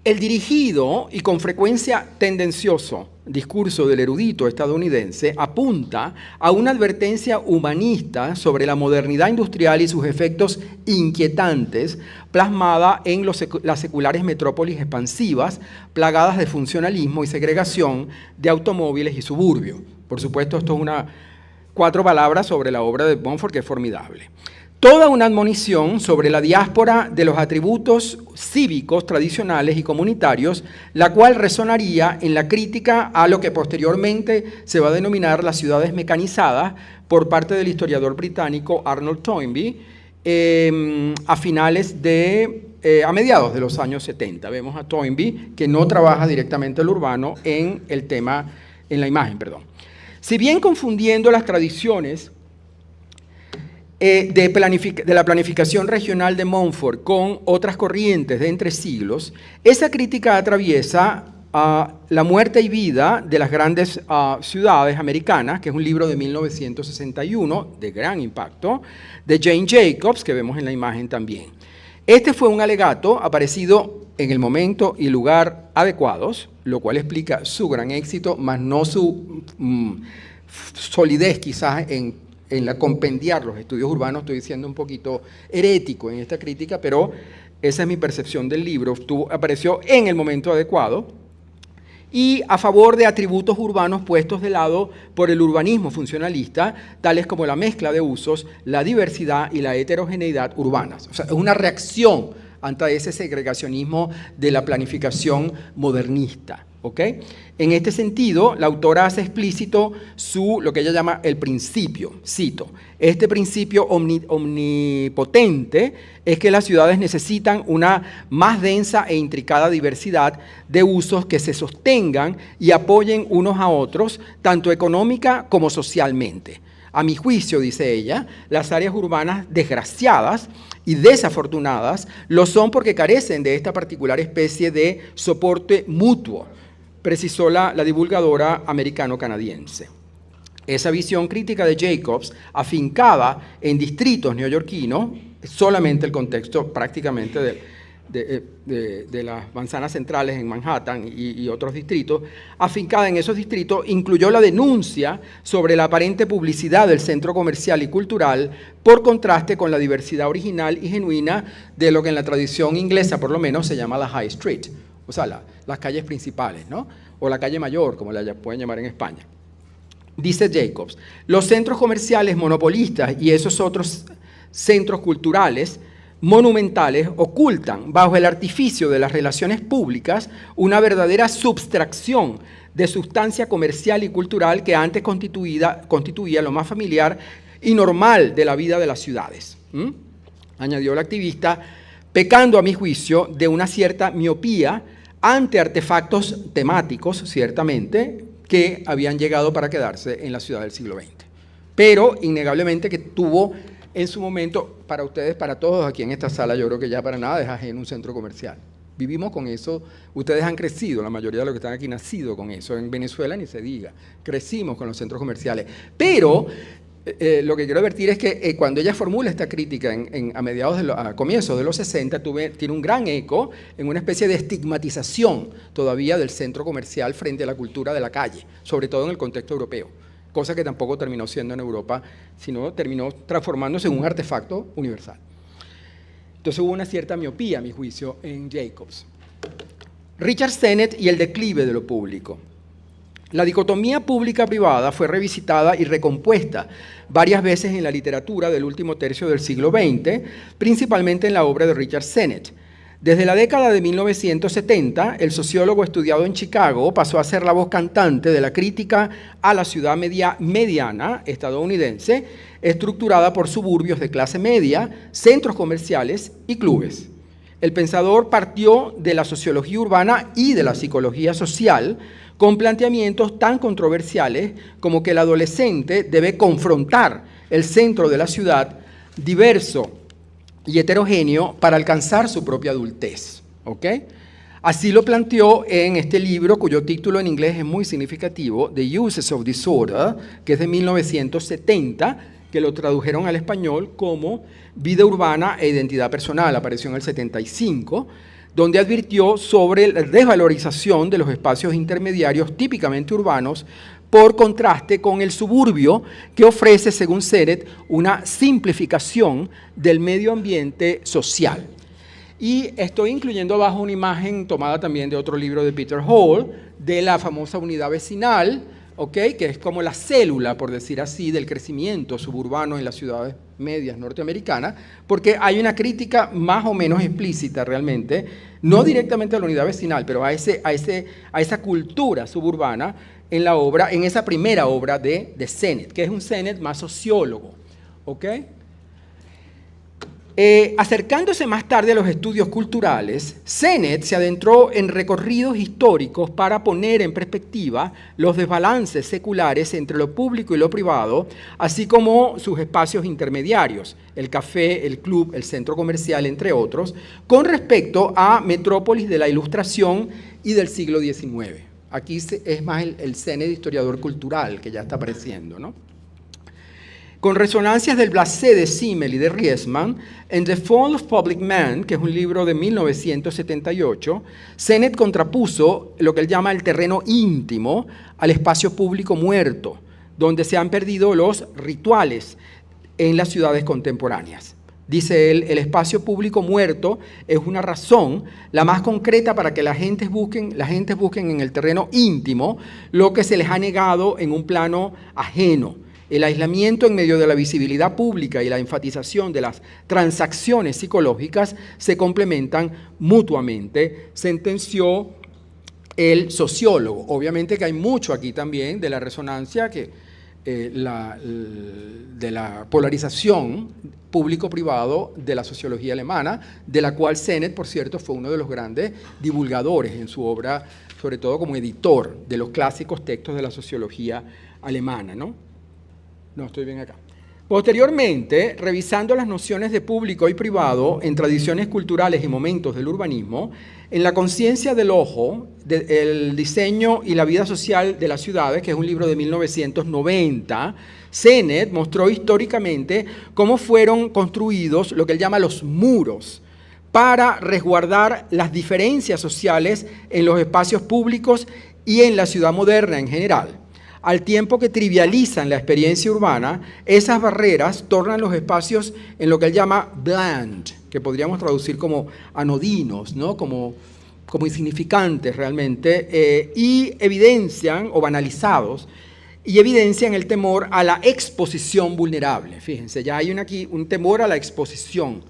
El dirigido y con frecuencia tendencioso discurso del erudito estadounidense apunta a una advertencia humanista sobre la modernidad industrial y sus efectos inquietantes, plasmada en las seculares metrópolis expansivas, plagadas de funcionalismo y segregación de automóviles y suburbios. Por supuesto, esto es 4 palabras sobre la obra de Montfort, que es formidable. Toda una admonición sobre la diáspora de los atributos cívicos tradicionales y comunitarios, la cual resonaría en la crítica a lo que posteriormente se va a denominar las ciudades mecanizadas por parte del historiador británico Arnold Toynbee a mediados de los años 70. Vemos a Toynbee que no trabaja directamente el urbano en la imagen. Si bien confundiendo las tradiciones de la planificación regional de Montfort con otras corrientes de entre siglos, esa crítica atraviesa La muerte y vida de las grandes ciudades americanas, que es un libro de 1961 de gran impacto, de Jane Jacobs, que vemos en la imagen también. Este fue un alegato aparecido en el momento y lugar adecuados, lo cual explica su gran éxito, más no su solidez quizás en la compendiar los estudios urbanos. Estoy siendo un poquito herético en esta crítica, pero esa es mi percepción del libro. Apareció en el momento adecuado y a favor de atributos urbanos puestos de lado por el urbanismo funcionalista, tales como la mezcla de usos, la diversidad y la heterogeneidad urbanas. O sea, es una reacción ante ese segregacionismo de la planificación modernista. ¿ok? En este sentido, la autora hace explícito lo que ella llama el principio, cito, este principio omnipotente es que las ciudades necesitan una más densa e intricada diversidad de usos que se sostengan y apoyen unos a otros, tanto económica como socialmente. A mi juicio, dice ella, las áreas urbanas desgraciadas y desafortunadas lo son porque carecen de esta particular especie de soporte mutuo, precisó la divulgadora americano-canadiense. Esa visión crítica de Jacobs, afincada en distritos neoyorquinos, solamente el contexto prácticamente de las manzanas centrales en Manhattan y otros distritos, afincada en esos distritos, incluyó la denuncia sobre la aparente publicidad del centro comercial y cultural por contraste con la diversidad original y genuina de lo que en la tradición inglesa, por lo menos, se llama la High Street, o sea, las calles principales, ¿no? O la calle mayor, como la pueden llamar en España. Dice Jacobs, los centros comerciales monopolistas y esos otros centros culturales monumentales ocultan bajo el artificio de las relaciones públicas una verdadera subtracción de sustancia comercial y cultural que antes constituía lo más familiar y normal de la vida de las ciudades. Añadió la activista, pecando a mi juicio de una cierta miopía ante artefactos temáticos, ciertamente, que habían llegado para quedarse en la ciudad del siglo XX. Pero, innegablemente, que tuvo en su momento, para ustedes, para todos aquí en esta sala, yo creo que ya para nada es ajeno un centro comercial. Vivimos con eso, ustedes han crecido, la mayoría de los que están aquí nacido con eso, en Venezuela ni se diga, crecimos con los centros comerciales. Pero lo que quiero advertir es que cuando ella formula esta crítica a comienzos de los 60, tiene un gran eco en una especie de estigmatización todavía del centro comercial frente a la cultura de la calle, sobre todo en el contexto europeo, cosa que tampoco terminó siendo en Europa, sino terminó transformándose en un artefacto universal. Entonces hubo una cierta miopía, a mi juicio, en Jacobs. Richard Sennett y el declive de lo público. La dicotomía pública-privada fue revisitada y recompuesta varias veces en la literatura del último tercio del siglo XX, principalmente en la obra de Richard Sennett. Desde la década de 1970, el sociólogo estudiado en Chicago pasó a ser la voz cantante de la crítica a la ciudad mediana estadounidense, estructurada por suburbios de clase media, centros comerciales y clubes. El pensador partió de la sociología urbana y de la psicología social, con planteamientos tan controversiales como que el adolescente debe confrontar el centro de la ciudad diverso y heterogéneo para alcanzar su propia adultez. ¿Ok? Así lo planteó en este libro, cuyo título en inglés es muy significativo, The Uses of Disorder, que es de 1970, que lo tradujeron al español como Vida urbana e identidad personal, apareció en el 75, donde advirtió sobre la desvalorización de los espacios intermediarios típicamente urbanos por contraste con el suburbio que ofrece, según Sennett, una simplificación del medio ambiente social. Y estoy incluyendo abajo una imagen tomada también de otro libro de Peter Hall, de la famosa unidad vecinal, ¿okay? Que es como la célula, por decir así, del crecimiento suburbano en las ciudades medias norteamericanas, porque hay una crítica más o menos explícita realmente, no directamente a la unidad vecinal, pero a esa cultura suburbana en la obra, en esa primera obra de Sennett, que es un Sennett más sociólogo. ¿Ok? Acercándose más tarde a los estudios culturales, Sennett se adentró en recorridos históricos para poner en perspectiva los desbalances seculares entre lo público y lo privado, así como sus espacios intermediarios, el café, el club, el centro comercial, entre otros, con respecto a metrópolis de la Ilustración y del siglo XIX. Aquí es más el Sennett historiador cultural que ya está apareciendo, ¿no? Con resonancias del blasé de Simmel y de Riesman, en The Fall of Public Man, que es un libro de 1978, Sennett contrapuso lo que él llama el terreno íntimo al espacio público muerto, donde se han perdido los rituales en las ciudades contemporáneas. Dice él, el espacio público muerto es una razón, la más concreta para que las gentes busquen en el terreno íntimo lo que se les ha negado en un plano ajeno. El aislamiento en medio de la visibilidad pública y la enfatización de las transacciones psicológicas se complementan mutuamente, sentenció el sociólogo. Obviamente que hay mucho aquí también de la resonancia de la polarización público-privado de la sociología alemana, de la cual Sennett, por cierto, fue uno de los grandes divulgadores en su obra, sobre todo como editor de los clásicos textos de la sociología alemana, ¿no? No, estoy bien acá. Posteriormente, revisando las nociones de público y privado en tradiciones culturales y momentos del urbanismo, en La conciencia del ojo, el diseño y la vida social de las ciudades, que es un libro de 1990, Sennett mostró históricamente cómo fueron construidos lo que él llama los muros para resguardar las diferencias sociales en los espacios públicos y en la ciudad moderna en general. Al tiempo que trivializan la experiencia urbana, esas barreras tornan los espacios en lo que él llama bland, que podríamos traducir como anodinos, ¿no? como insignificantes realmente, y evidencian, o banalizados, y evidencian el temor a la exposición vulnerable. Fíjense, ya hay aquí un temor a la exposición.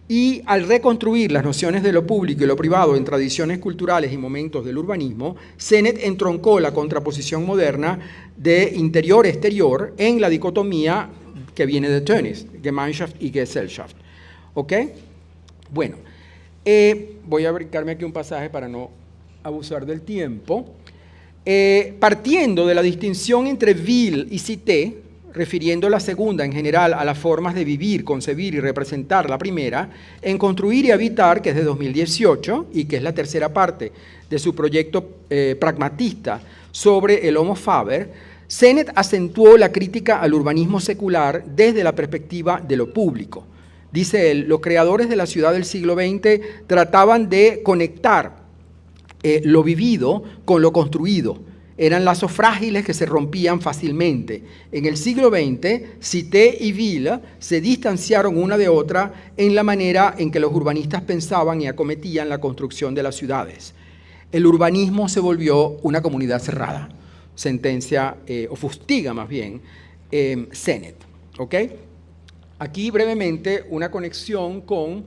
Y al reconstruir las nociones de lo público y lo privado en tradiciones culturales y momentos del urbanismo, Sennett entroncó la contraposición moderna de interior-exterior en la dicotomía que viene de Tönnies, Gemeinschaft y Gesellschaft. ¿Ok? Bueno, voy a brincarme aquí un pasaje para no abusar del tiempo. Partiendo de la distinción entre ville y cité, refiriendo la segunda en general a las formas de vivir, concebir y representar la primera, en Construir y Habitar, que es de 2018 y que es la tercera parte de su proyecto pragmatista sobre el Homo Faber, Sennett acentuó la crítica al urbanismo secular desde la perspectiva de lo público. Dice él, los creadores de la ciudad del siglo XX trataban de conectar lo vivido con lo construido. Eran lazos frágiles que se rompían fácilmente. En el siglo XX, cité y ville se distanciaron una de otra en la manera en que los urbanistas pensaban y acometían la construcción de las ciudades. El urbanismo se volvió una comunidad cerrada, sentencia, o fustiga más bien, Sennett. ¿Ok? Aquí brevemente una conexión con,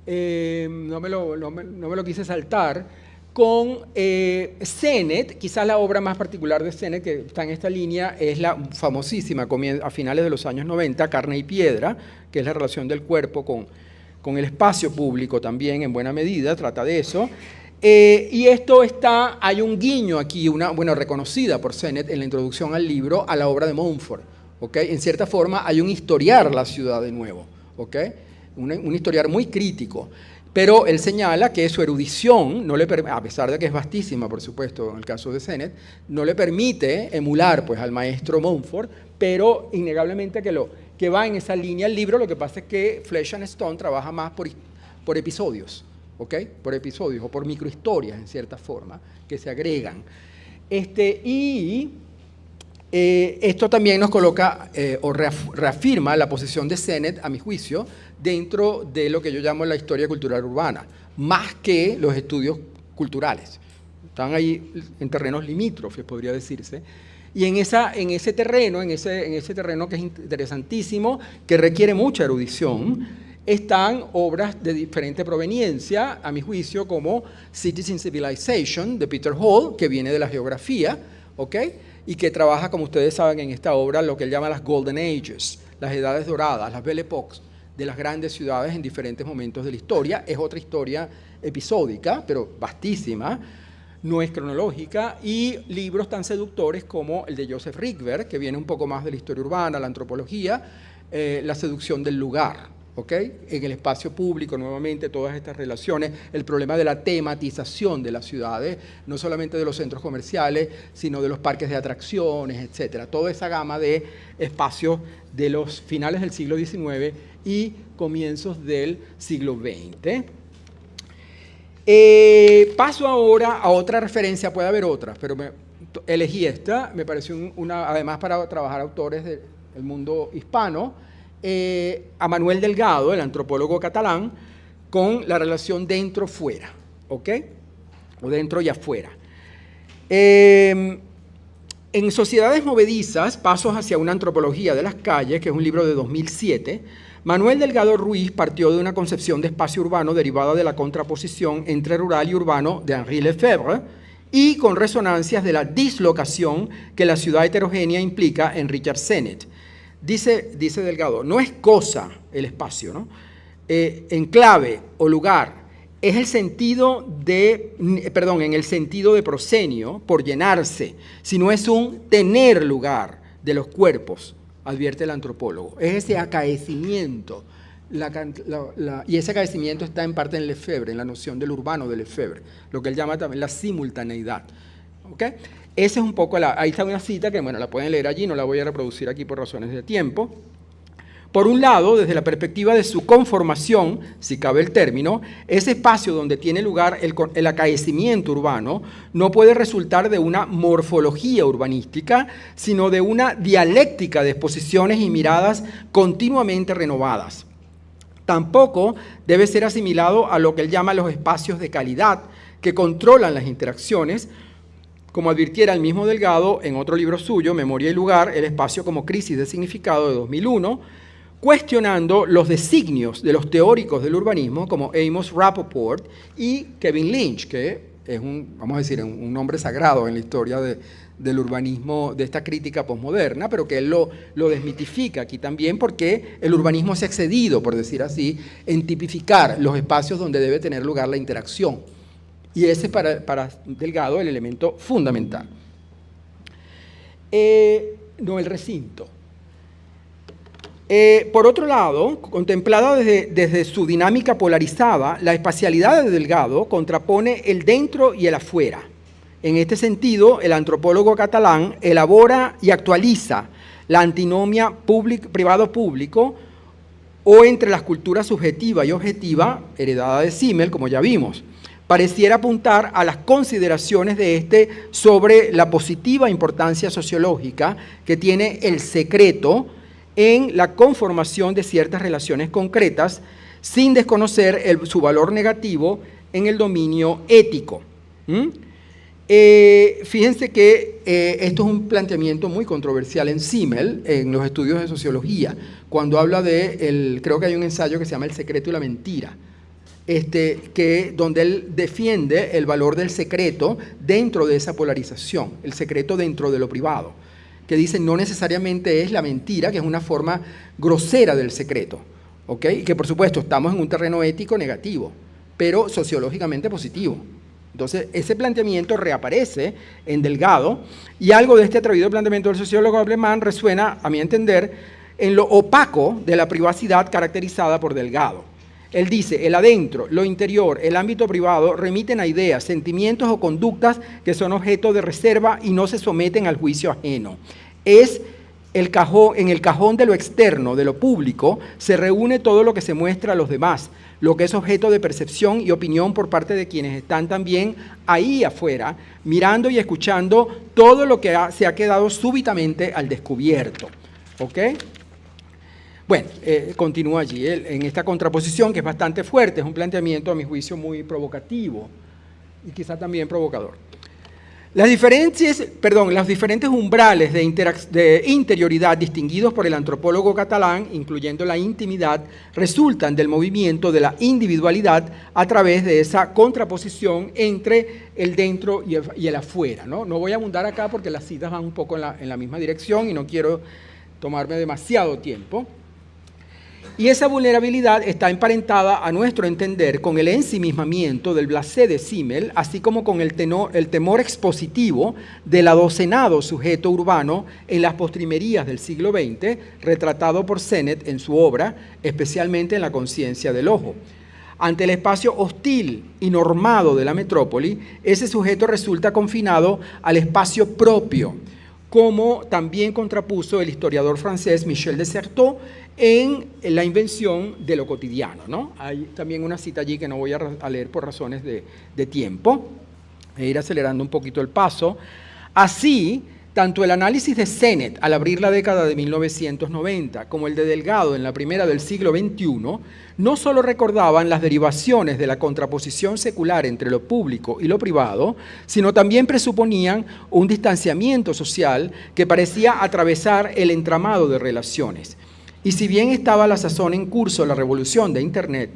no me lo quise saltar, con Sennett. Quizás la obra más particular de Sennett que está en esta línea es la famosísima, a finales de los años 90, Carne y Piedra, que es la relación del cuerpo con el espacio público también, en buena medida, trata de eso. Y esto hay un guiño aquí, reconocida por Sennett en la introducción al libro, a la obra de Mumford. ¿Okay? En cierta forma hay un historiar la ciudad de nuevo, ¿okay? Un historiar muy crítico. Pero él señala que su erudición, a pesar de que es vastísima, por supuesto, en el caso de Sennett, no le permite emular pues, al maestro Mumford, pero innegablemente que va en esa línea el libro. Lo que pasa es que Flesh and Stone trabaja más por episodios, ¿ok? Por episodios o por microhistorias, en cierta forma, que se agregan. Esto también nos coloca o reafirma la posición de Sennett, a mi juicio, dentro de lo que yo llamo la historia cultural urbana, más que los estudios culturales. Están ahí en terrenos limítrofes, podría decirse. Y en ese terreno que es interesantísimo, que requiere mucha erudición, están obras de diferente proveniencia, a mi juicio, como Cities in Civilization, de Peter Hall, que viene de la geografía, ¿ok? Y que trabaja, como ustedes saben, en esta obra, lo que él llama las Golden Ages, las edades doradas, las Belle Époques, de las grandes ciudades en diferentes momentos de la historia. Es otra historia episódica, pero vastísima, no es cronológica, y libros tan seductores como el de Joseph Rickberg, que viene un poco más de la historia urbana, la antropología, la seducción del lugar, ¿ok? En el espacio público, nuevamente, todas estas relaciones, el problema de la tematización de las ciudades, no solamente de los centros comerciales, sino de los parques de atracciones, etcétera. Toda esa gama de espacios de los finales del siglo XIX y comienzos del siglo XX. Paso ahora a otra referencia, puede haber otras, pero elegí esta, me pareció además para trabajar autores del mundo hispano, a Manuel Delgado, el antropólogo catalán, con la relación dentro-fuera, ¿ok? O dentro y afuera. En Sociedades Movedizas, Pasos hacia una antropología de las calles, que es un libro de 2007, Manuel Delgado Ruiz partió de una concepción de espacio urbano derivada de la contraposición entre rural y urbano de Henri Lefebvre y con resonancias de la dislocación que la ciudad heterogénea implica en Richard Sennett. Dice Delgado, no es cosa el espacio, ¿no? Enclave o lugar, es el sentido en el sentido de prosenio, por llenarse, sino es un tener lugar de los cuerpos, advierte el antropólogo. Es ese acaecimiento, y ese acaecimiento está en parte en Lefebvre, en la noción del urbano de Lefebvre, lo que él llama también la simultaneidad. ¿Okay? Esa es un poco ahí está una cita que, bueno, la pueden leer allí, no la voy a reproducir aquí por razones de tiempo. Por un lado, desde la perspectiva de su conformación, si cabe el término, ese espacio donde tiene lugar el acaecimiento urbano no puede resultar de una morfología urbanística, sino de una dialéctica de exposiciones y miradas continuamente renovadas. Tampoco debe ser asimilado a lo que él llama los espacios de calidad, que controlan las interacciones, como advirtiera el mismo Delgado en otro libro suyo, Memoria y Lugar, El espacio como crisis de significado, de 2001, cuestionando los designios de los teóricos del urbanismo como Amos Rappaport y Kevin Lynch, que es vamos a decir, un nombre sagrado en la historia del urbanismo, de esta crítica posmoderna, pero que él lo desmitifica aquí también porque el urbanismo se ha excedido, por decir así, en tipificar los espacios donde debe tener lugar la interacción. Y ese es para Delgado el elemento fundamental. No el recinto. Por otro lado, contemplada desde su dinámica polarizada, la espacialidad de Delgado contrapone el dentro y el afuera. En este sentido, el antropólogo catalán elabora y actualiza la antinomia privado-público o entre las culturas subjetiva y objetiva, heredada de Simmel, como ya vimos. Pareciera apuntar a las consideraciones de este sobre la positiva importancia sociológica que tiene el secreto en la conformación de ciertas relaciones concretas, sin desconocer su valor negativo en el dominio ético. Fíjense que esto es un planteamiento muy controversial en Simmel, en los estudios de sociología, cuando habla creo que hay un ensayo que se llama El secreto y la mentira, donde él defiende el valor del secreto dentro de esa polarización, el secreto dentro de lo privado, que dice no necesariamente es la mentira, que es una forma grosera del secreto, ¿ok? Y que por supuesto estamos en un terreno ético negativo, pero sociológicamente positivo. Entonces, ese planteamiento reaparece en Delgado, y algo de este atrevido planteamiento del sociólogo alemán resuena, a mi entender, en lo opaco de la privacidad caracterizada por Delgado. Él dice, el adentro, lo interior, el ámbito privado remiten a ideas, sentimientos o conductas que son objeto de reserva y no se someten al juicio ajeno. Es en el cajón de lo externo, de lo público, se reúne todo lo que se muestra a los demás, lo que es objeto de percepción y opinión por parte de quienes están también ahí afuera, mirando y escuchando todo lo que se ha quedado súbitamente al descubierto. ¿Ok? Bueno, continúa allí en esta contraposición que es bastante fuerte, es un planteamiento a mi juicio muy provocativo y quizá también provocador. Los diferentes umbrales de interioridad distinguidos por el antropólogo catalán, incluyendo la intimidad, resultan del movimiento de la individualidad a través de esa contraposición entre el dentro y el afuera, ¿no? No voy a abundar acá porque las citas van un poco en la misma dirección y no quiero tomarme demasiado tiempo. Y esa vulnerabilidad está emparentada, a nuestro entender, con el ensimismamiento del blasé de Simmel, así como con el temor expositivo del adocenado sujeto urbano en las postrimerías del siglo XX, retratado por Sennett en su obra, especialmente en La conciencia del ojo. Ante el espacio hostil y normado de la metrópoli, ese sujeto resulta confinado al espacio propio, como también contrapuso el historiador francés Michel de Certeau en la invención de lo cotidiano, ¿no? Hay también una cita allí que no voy a leer por razones de tiempo, e ir acelerando un poquito el paso. Así, tanto el análisis de Sennett al abrir la década de 1990 como el de Delgado en la primera del siglo XXI no solo recordaban las derivaciones de la contraposición secular entre lo público y lo privado, sino también presuponían un distanciamiento social que parecía atravesar el entramado de relaciones. Y si bien estaba a la sazón en curso la revolución de Internet,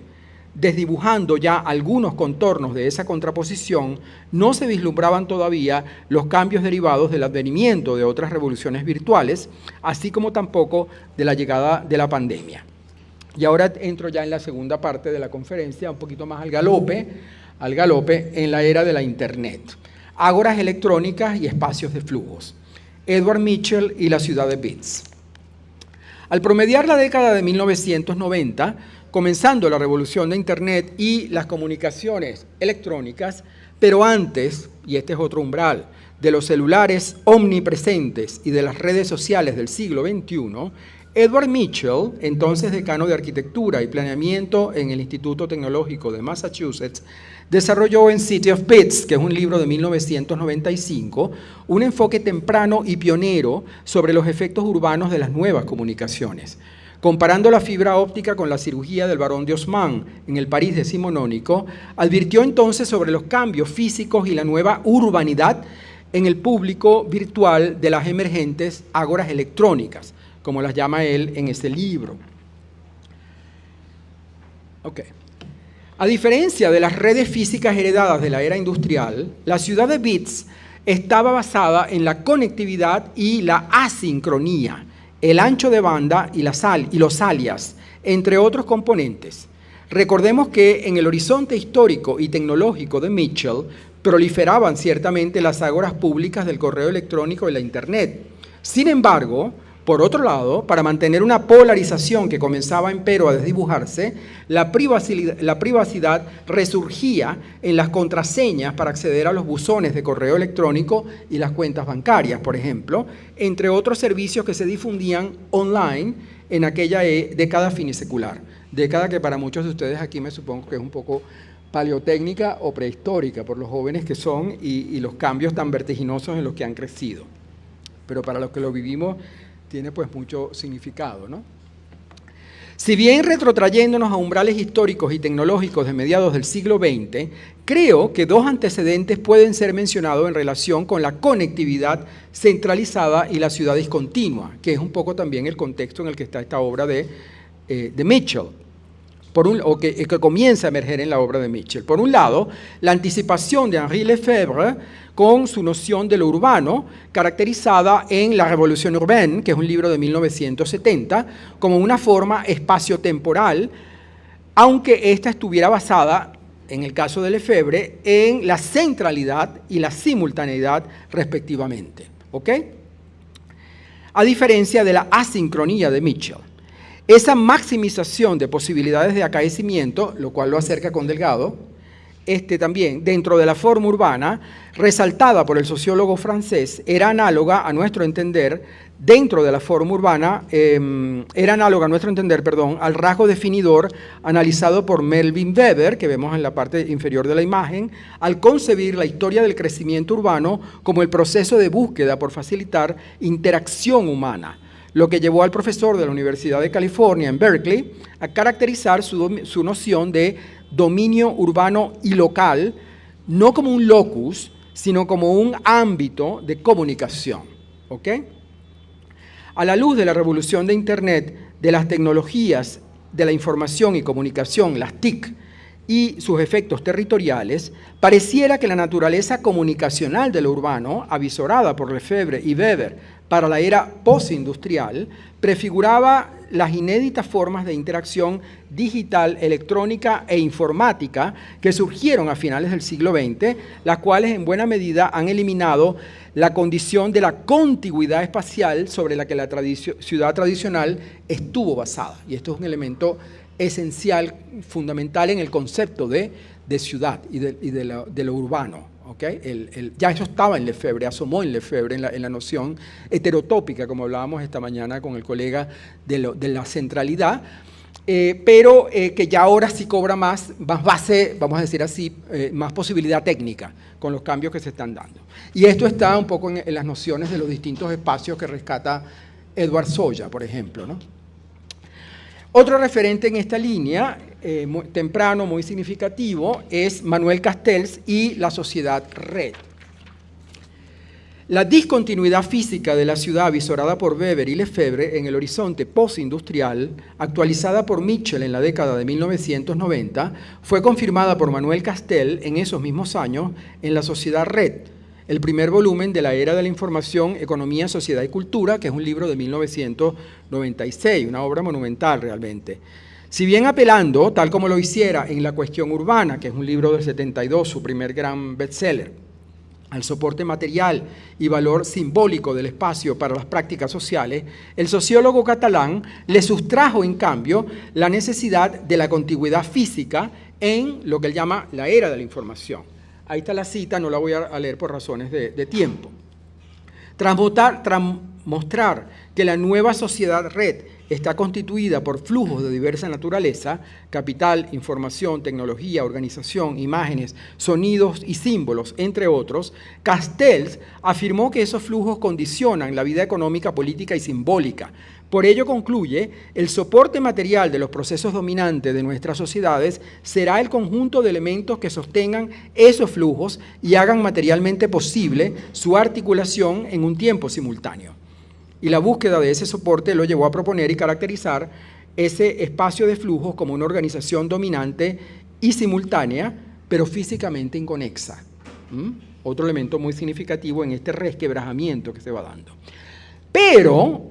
desdibujando ya algunos contornos de esa contraposición, no se vislumbraban todavía los cambios derivados del advenimiento de otras revoluciones virtuales, así como tampoco de la llegada de la pandemia. Y ahora entro ya en la segunda parte de la conferencia, un poquito más al galope en la era de la Internet. Ágoras electrónicas y espacios de flujos. Edward Mitchell y la ciudad de bits. Al promediar la década de 1990, comenzando la revolución de Internet y las comunicaciones electrónicas, pero antes, y este es otro umbral, de los celulares omnipresentes y de las redes sociales del siglo XXI, Edward Mitchell, entonces decano de Arquitectura y Planeamiento en el Instituto Tecnológico de Massachusetts, desarrolló en City of Bits, que es un libro de 1995, un enfoque temprano y pionero sobre los efectos urbanos de las nuevas comunicaciones. Comparando la fibra óptica con la cirugía del barón de Haussmann en el París decimonónico, advirtió entonces sobre los cambios físicos y la nueva urbanidad en el público virtual de las emergentes ágoras electrónicas, como las llama él en este libro. A diferencia de las redes físicas heredadas de la era industrial, la ciudad de bits estaba basada en la conectividad y la asincronía, el ancho de banda y los alias, entre otros componentes. Recordemos que en el horizonte histórico y tecnológico de Mitchell proliferaban ciertamente las ágoras públicas del correo electrónico y la Internet. Sin embargo, por otro lado, para mantener una polarización que comenzaba empero a desdibujarse, la privacidad resurgía en las contraseñas para acceder a los buzones de correo electrónico y las cuentas bancarias, por ejemplo, entre otros servicios que se difundían online en aquella década finisecular. Década que para muchos de ustedes aquí me supongo que es un poco paleotécnica o prehistórica por los jóvenes que son y los cambios tan vertiginosos en los que han crecido. Pero para los que lo vivimos tiene pues mucho significado, ¿no? Si bien retrotrayéndonos a umbrales históricos y tecnológicos de mediados del siglo XX, creo que dos antecedentes pueden ser mencionados en relación con la conectividad centralizada y la ciudad discontinua, que es un poco también el contexto en el que está esta obra de Mitchell, que comienza a emerger en la obra de Mitchell. Por un lado, la anticipación de Henri Lefebvre con su noción de lo urbano, caracterizada en La Revolución Urbaine, que es un libro de 1970, como una forma espaciotemporal, aunque ésta estuviera basada, en el caso de Lefebvre, en la centralidad y la simultaneidad respectivamente. ¿Ok? A diferencia de la asincronía de Mitchell. Esa maximización de posibilidades de acaecimiento, lo cual lo acerca con Delgado, también dentro de la forma urbana, resaltada por el sociólogo francés, era análoga a nuestro entender, dentro de la forma urbana, al rasgo definidor analizado por Melvin Weber, que vemos en la parte inferior de la imagen, al concebir la historia del crecimiento urbano como el proceso de búsqueda por facilitar interacción humana, lo que llevó al profesor de la Universidad de California en Berkeley a caracterizar su noción de dominio urbano y local, no como un locus, sino como un ámbito de comunicación. ¿Ok? A la luz de la revolución de Internet, de las tecnologías de la información y comunicación, las TIC, y sus efectos territoriales, pareciera que la naturaleza comunicacional de lo urbano, avisorada por Lefebvre y Weber para la era postindustrial, prefiguraba las inéditas formas de interacción digital, electrónica e informática que surgieron a finales del siglo XX, las cuales en buena medida han eliminado la condición de la contigüidad espacial sobre la que la ciudad tradicional estuvo basada. Y esto es un elemento esencial, fundamental en el concepto de ciudad y de lo urbano. ¿Okay? Ya eso estaba en Lefebvre, asomó en Lefebvre en la noción heterotópica, como hablábamos esta mañana con el colega de la centralidad, pero que ya ahora sí cobra más base, vamos a decir así, más posibilidad técnica con los cambios que se están dando. Y esto está un poco en las nociones de los distintos espacios que rescata Edward Soya, por ejemplo, ¿no? Otro referente en esta línea, muy temprano, muy significativo, es Manuel Castells y la sociedad red. La discontinuidad física de la ciudad visorada por Weber y Lefebvre en el horizonte postindustrial, actualizada por Mitchell en la década de 1990, fue confirmada por Manuel Castell en esos mismos años en La Sociedad Red, el primer volumen de la Era de la Información, Economía, Sociedad y Cultura, que es un libro de 1996, una obra monumental realmente. Si bien apelando, tal como lo hiciera en La Cuestión Urbana, que es un libro del 72, su primer gran bestseller, al soporte material y valor simbólico del espacio para las prácticas sociales, el sociólogo catalán le sustrajo, en cambio, la necesidad de la contigüidad física en lo que él llama la era de la información. Ahí está la cita, no la voy a leer por razones de tiempo. Tras mostrar que la nueva sociedad red está constituida por flujos de diversa naturaleza, capital, información, tecnología, organización, imágenes, sonidos y símbolos, entre otros, Castells afirmó que esos flujos condicionan la vida económica, política y simbólica. Por ello concluye, el soporte material de los procesos dominantes de nuestras sociedades será el conjunto de elementos que sostengan esos flujos y hagan materialmente posible su articulación en un tiempo simultáneo. Y la búsqueda de ese soporte lo llevó a proponer y caracterizar ese espacio de flujos como una organización dominante y simultánea, pero físicamente inconexa. Otro elemento muy significativo en este resquebrajamiento que se va dando. Pero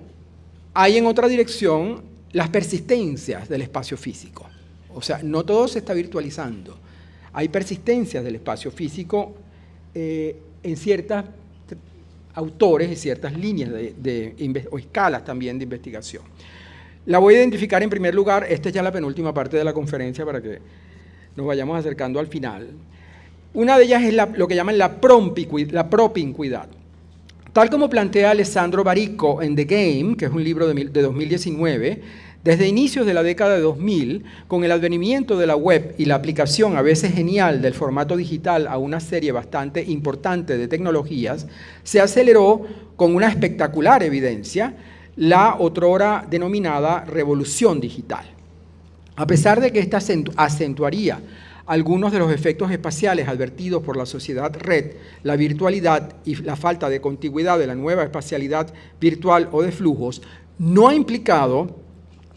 hay en otra dirección las persistencias del espacio físico. O sea, no todo se está virtualizando. Hay persistencias del espacio físico en ciertas autores y ciertas líneas o escalas también de investigación. La voy a identificar en primer lugar, esta es ya la penúltima parte de la conferencia para que nos vayamos acercando al final. Una de ellas es lo que llaman la propincuidad. Tal como plantea Alessandro Baricco en The Game, que es un libro de 2019, desde inicios de la década de 2000, con el advenimiento de la web y la aplicación a veces genial del formato digital a una serie bastante importante de tecnologías, se aceleró con una espectacular evidencia la otrora denominada revolución digital. A pesar de que esta acentuaría algunos de los efectos espaciales advertidos por la sociedad red, la virtualidad y la falta de contigüidad de la nueva espacialidad virtual o de flujos, no ha implicado,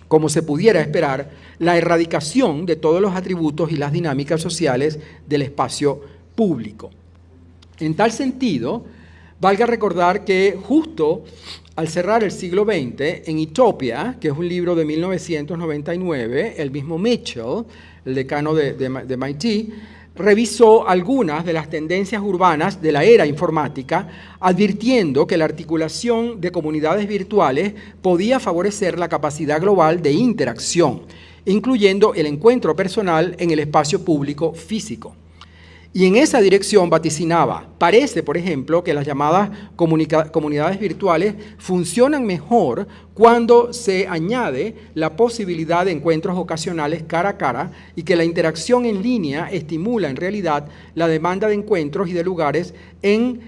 como se pudiera esperar, la erradicación de todos los atributos y las dinámicas sociales del espacio público. En tal sentido, valga recordar que justo al cerrar el siglo XX, en Utopia, que es un libro de 1999, el mismo Mitchell, el decano de MIT, revisó algunas de las tendencias urbanas de la era informática, advirtiendo que la articulación de comunidades virtuales podía favorecer la capacidad global de interacción, incluyendo el encuentro personal en el espacio público físico. Y en esa dirección vaticinaba, parece, por ejemplo, que las llamadas comunidades virtuales funcionan mejor cuando se añade la posibilidad de encuentros ocasionales cara a cara y que la interacción en línea estimula en realidad la demanda de encuentros y de lugares en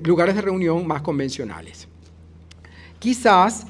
lugares de reunión más convencionales. Quizás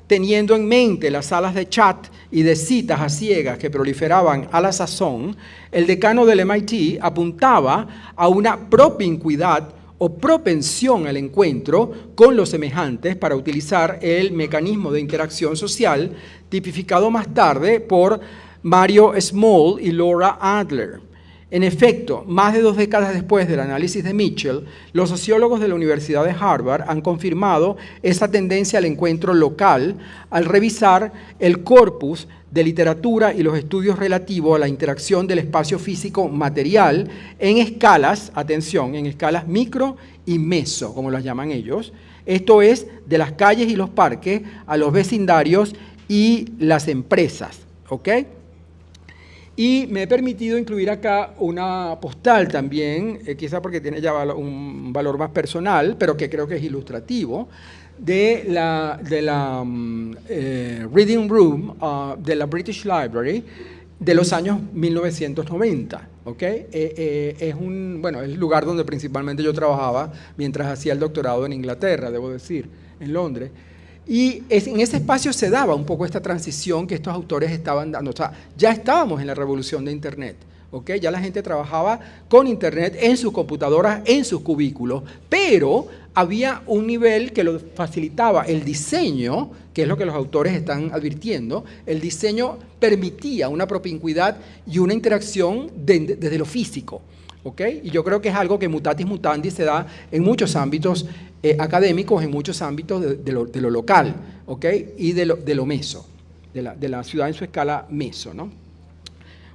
teniendo en mente las salas de chat y de citas a ciegas que proliferaban a la sazón, el decano del MIT apuntaba a una propincuidad o propensión al encuentro con los semejantes para utilizar el mecanismo de interacción social tipificado más tarde por Mario Small y Laura Adler. En efecto, más de 2 décadas después del análisis de Mitchell, los sociólogos de la Universidad de Harvard han confirmado esa tendencia al encuentro local al revisar el corpus de literatura y los estudios relativos a la interacción del espacio físico material en escalas, atención, en escalas micro y meso, como las llaman ellos, esto es, de las calles y los parques a los vecindarios y las empresas, ¿ok? Y me he permitido incluir acá una postal también, quizá porque tiene ya un valor más personal, pero que creo que es ilustrativo, de la Reading Room de la British Library de los años 1990. ¿Okay? Es el lugar donde principalmente yo trabajaba mientras hacía el doctorado en Inglaterra, debo decir, en Londres. Y en ese espacio se daba un poco esta transición que estos autores estaban dando. O sea, ya estábamos en la revolución de Internet, ¿ok? Ya la gente trabajaba con Internet en sus computadoras, en sus cubículos, pero había un nivel que lo facilitaba el diseño, que es lo que los autores están advirtiendo. El diseño permitía una propincuidad y una interacción desde lo físico, ¿ok? Y yo creo que es algo que mutatis mutandis se da en muchos ámbitos académicos, en muchos ámbitos de lo local, ¿ok? Y de lo meso, de la ciudad en su escala meso, ¿no?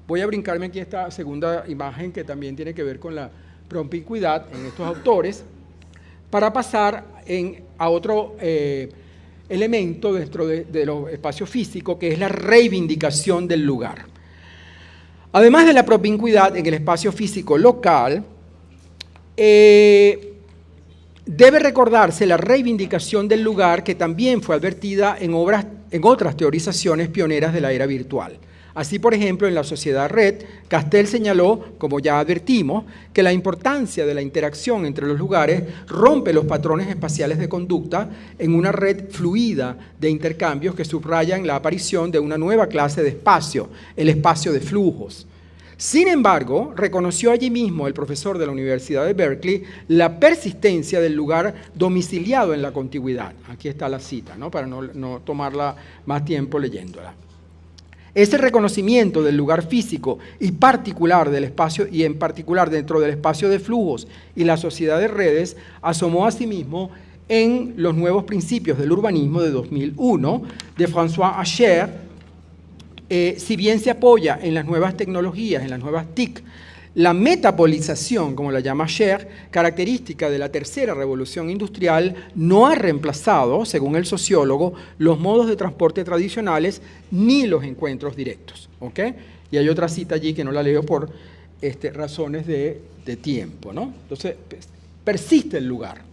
Voy a brincarme aquí esta segunda imagen que también tiene que ver con la propincuidad en estos autores, para pasar a otro elemento dentro de los espacios físicos, que es la reivindicación del lugar. Además de la propincuidad en el espacio físico local, debe recordarse la reivindicación del lugar, que también fue advertida en otras teorizaciones pioneras de la era virtual. Así, por ejemplo, en la sociedad red, Castell señaló, como ya advertimos, que la importancia de la interacción entre los lugares rompe los patrones espaciales de conducta en una red fluida de intercambios que subrayan la aparición de una nueva clase de espacio, el espacio de flujos. Sin embargo, reconoció allí mismo el profesor de la Universidad de Berkeley la persistencia del lugar domiciliado en la contigüidad. Aquí está la cita, ¿no? Para no tomarla más tiempo leyéndola. Ese reconocimiento del lugar físico y particular del espacio, y en particular dentro del espacio de flujos y la sociedad de redes, asomó asimismo en los nuevos principios del urbanismo de 2001 de François Acher. Si bien se apoya en las nuevas tecnologías, en las nuevas TIC, la metapolización, como la llama Acher, característica de la tercera revolución industrial, no ha reemplazado, según el sociólogo, los modos de transporte tradicionales ni los encuentros directos, ¿ok? Y hay otra cita allí que no la leo por razones de tiempo, ¿no? Entonces, persiste el lugar.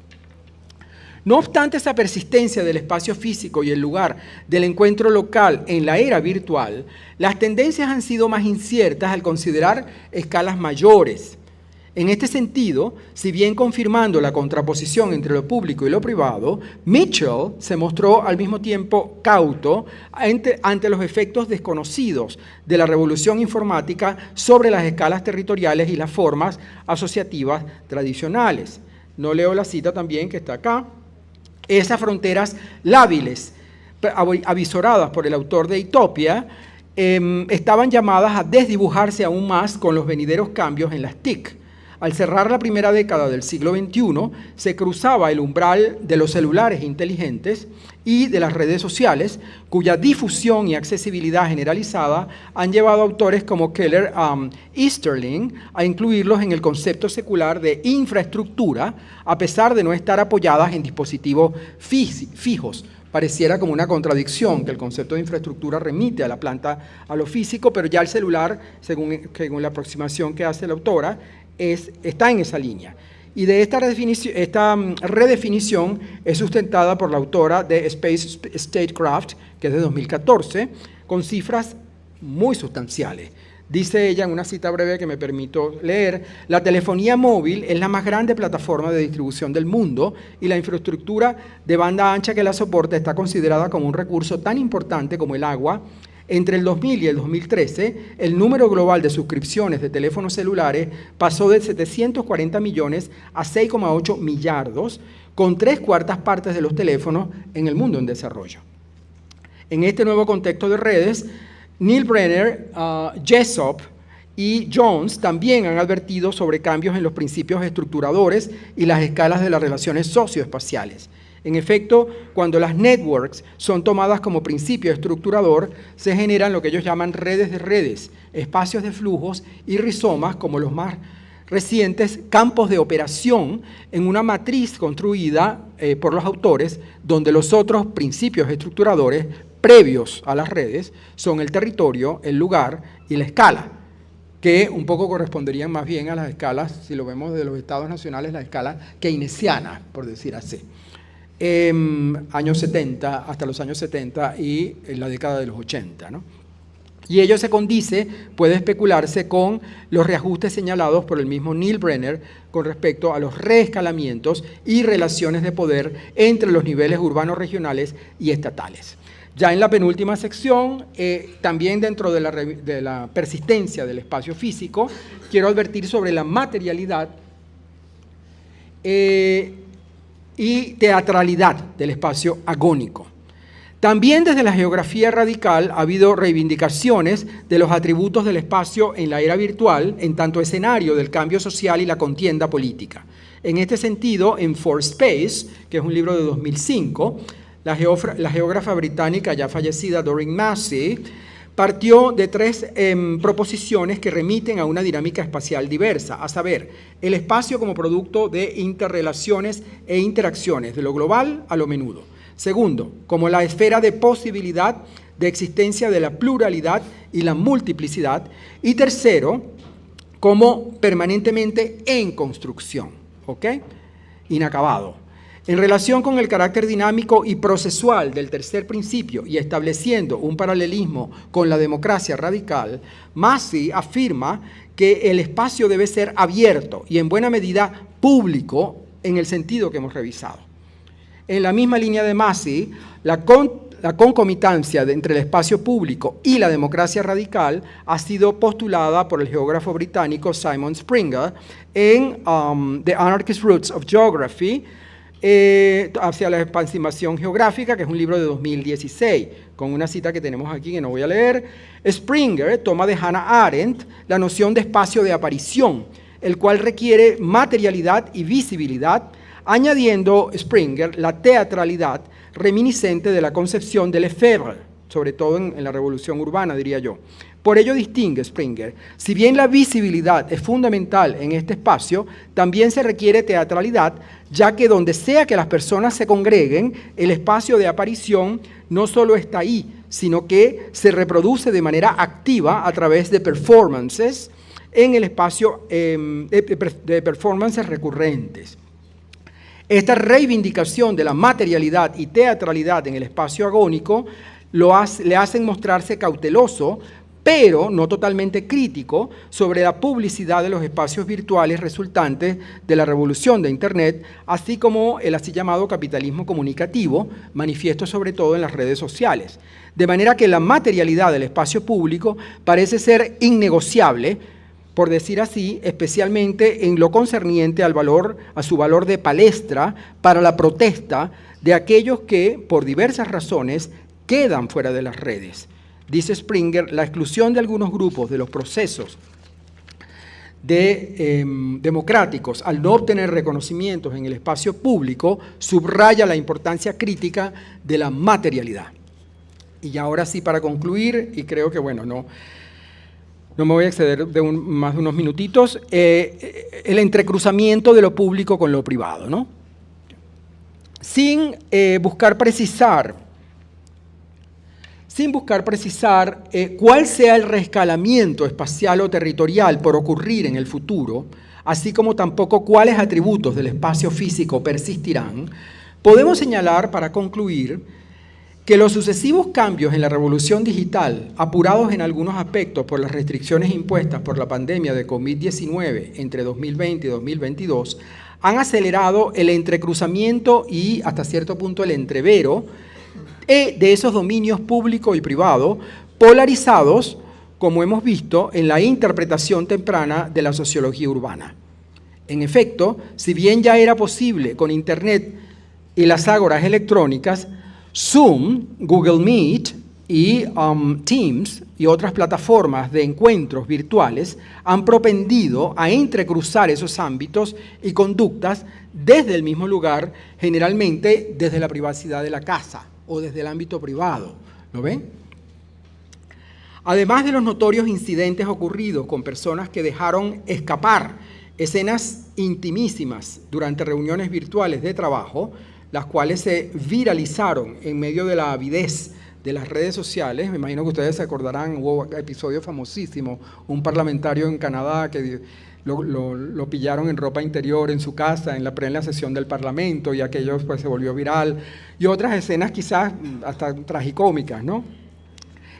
No obstante esa persistencia del espacio físico y el lugar del encuentro local en la era virtual, las tendencias han sido más inciertas al considerar escalas mayores. En este sentido, si bien confirmando la contraposición entre lo público y lo privado, Mitchell se mostró al mismo tiempo cauto ante los efectos desconocidos de la revolución informática sobre las escalas territoriales y las formas asociativas tradicionales. No leo la cita también que está acá. Esas fronteras lábiles, avisoradas por el autor de Utopia, estaban llamadas a desdibujarse aún más con los venideros cambios en las TIC. Al cerrar la primera década del siglo XXI, se cruzaba el umbral de los celulares inteligentes y de las redes sociales, cuya difusión y accesibilidad generalizada han llevado a autores como Keller Easterling a incluirlos en el concepto secular de infraestructura, a pesar de no estar apoyadas en dispositivos fijos. Pareciera como una contradicción, que el concepto de infraestructura remite a la planta, a lo físico, pero ya el celular, según la aproximación que hace la autora, está en esa línea. Y de esta redefinición es sustentada por la autora de Space Statecraft, que es de 2014, con cifras muy sustanciales. Dice ella en una cita breve que me permito leer: la telefonía móvil es la más grande plataforma de distribución del mundo y la infraestructura de banda ancha que la soporta está considerada como un recurso tan importante como el agua. Entre el 2000 y el 2013, el número global de suscripciones de teléfonos celulares pasó de 740 millones a 6,8 millardos, con 3/4 partes de los teléfonos en el mundo en desarrollo. En este nuevo contexto de redes, Neil Brenner, Jessop y Jones también han advertido sobre cambios en los principios estructuradores y las escalas de las relaciones socioespaciales. En efecto, cuando las networks son tomadas como principio estructurador, se generan lo que ellos llaman redes de redes, espacios de flujos y rizomas, como los más recientes campos de operación, en una matriz construida por los autores, donde los otros principios estructuradores previos a las redes son el territorio, el lugar y la escala, que un poco corresponderían más bien a las escalas, si lo vemos de los estados nacionales, la escala keynesiana, por decir así. Años 70, hasta los años 70 y en la década de los 80, ¿no? Y ello se condice, puede especularse, con los reajustes señalados por el mismo Neil Brenner con respecto a los reescalamientos y relaciones de poder entre los niveles urbanos regionales y estatales. Ya en la penúltima sección, también dentro de la persistencia del espacio físico, quiero advertir sobre la materialidad y teatralidad del espacio agónico. También desde la geografía radical ha habido reivindicaciones de los atributos del espacio en la era virtual, en tanto escenario del cambio social y la contienda política. En este sentido, en For Space, que es un libro de 2005, la geógrafa británica ya fallecida Doreen Massey partió de 3 proposiciones que remiten a una dinámica espacial diversa, a saber, el espacio como producto de interrelaciones e interacciones, de lo global a lo menudo. Segundo, como la esfera de posibilidad de existencia de la pluralidad y la multiplicidad. Y tercero, como permanentemente en construcción, ¿ok? Inacabado. En relación con el carácter dinámico y procesual del tercer principio y estableciendo un paralelismo con la democracia radical, Massey afirma que el espacio debe ser abierto y en buena medida público en el sentido que hemos revisado. En la misma línea de Massey, la concomitancia entre el espacio público y la democracia radical ha sido postulada por el geógrafo británico Simon Springer en The Anarchist Roots of Geography, hacia la expansión geográfica, que es un libro de 2016, con una cita que tenemos aquí que no voy a leer. Springer toma de Hannah Arendt la noción de espacio de aparición, el cual requiere materialidad y visibilidad, añadiendo Springer la teatralidad reminiscente de la concepción de Lefebvre, sobre todo en la revolución urbana, diría yo. Por ello distingue Springer, si bien la visibilidad es fundamental en este espacio, también se requiere teatralidad, ya que donde sea que las personas se congreguen, el espacio de aparición no solo está ahí, sino que se reproduce de manera activa a través de performances en el espacio de performances recurrentes. Esta reivindicación de la materialidad y teatralidad en el espacio agónico le hacen mostrarse cauteloso, pero no totalmente crítico, sobre la publicidad de los espacios virtuales resultantes de la revolución de Internet, así como el así llamado capitalismo comunicativo, manifiesto sobre todo en las redes sociales. De manera que la materialidad del espacio público parece ser innegociable, por decir así, especialmente en lo concerniente a su valor de palestra para la protesta de aquellos que, por diversas razones, quedan fuera de las redes. Dice Springer, la exclusión de algunos grupos de los procesos democráticos al no obtener reconocimientos en el espacio público subraya la importancia crítica de la materialidad. Y ahora sí, para concluir, y creo que, bueno, no me voy a exceder de más de unos minutitos, el entrecruzamiento de lo público con lo privado, ¿no? Sin buscar precisar cuál sea el reescalamiento espacial o territorial por ocurrir en el futuro, así como tampoco cuáles atributos del espacio físico persistirán, podemos señalar, para concluir, que los sucesivos cambios en la revolución digital, apurados en algunos aspectos por las restricciones impuestas por la pandemia de COVID-19 entre 2020 y 2022, han acelerado el entrecruzamiento y, hasta cierto punto, el entrevero de esos dominios público y privado, polarizados, como hemos visto, en la interpretación temprana de la sociología urbana. En efecto, si bien ya era posible con Internet y las ágoras electrónicas, Zoom, Google Meet y Teams y otras plataformas de encuentros virtuales han propendido a entrecruzar esos ámbitos y conductas desde el mismo lugar, generalmente desde la privacidad de la casa o desde el ámbito privado. ¿Lo ven? Además de los notorios incidentes ocurridos con personas que dejaron escapar escenas intimísimas durante reuniones virtuales de trabajo, las cuales se viralizaron en medio de la avidez de las redes sociales. Me imagino que ustedes se acordarán, hubo un episodio famosísimo, un parlamentario en Canadá que lo pillaron en ropa interior en su casa, en plena sesión del Parlamento, y aquello pues se volvió viral, y otras escenas quizás hasta tragicómicas, ¿no?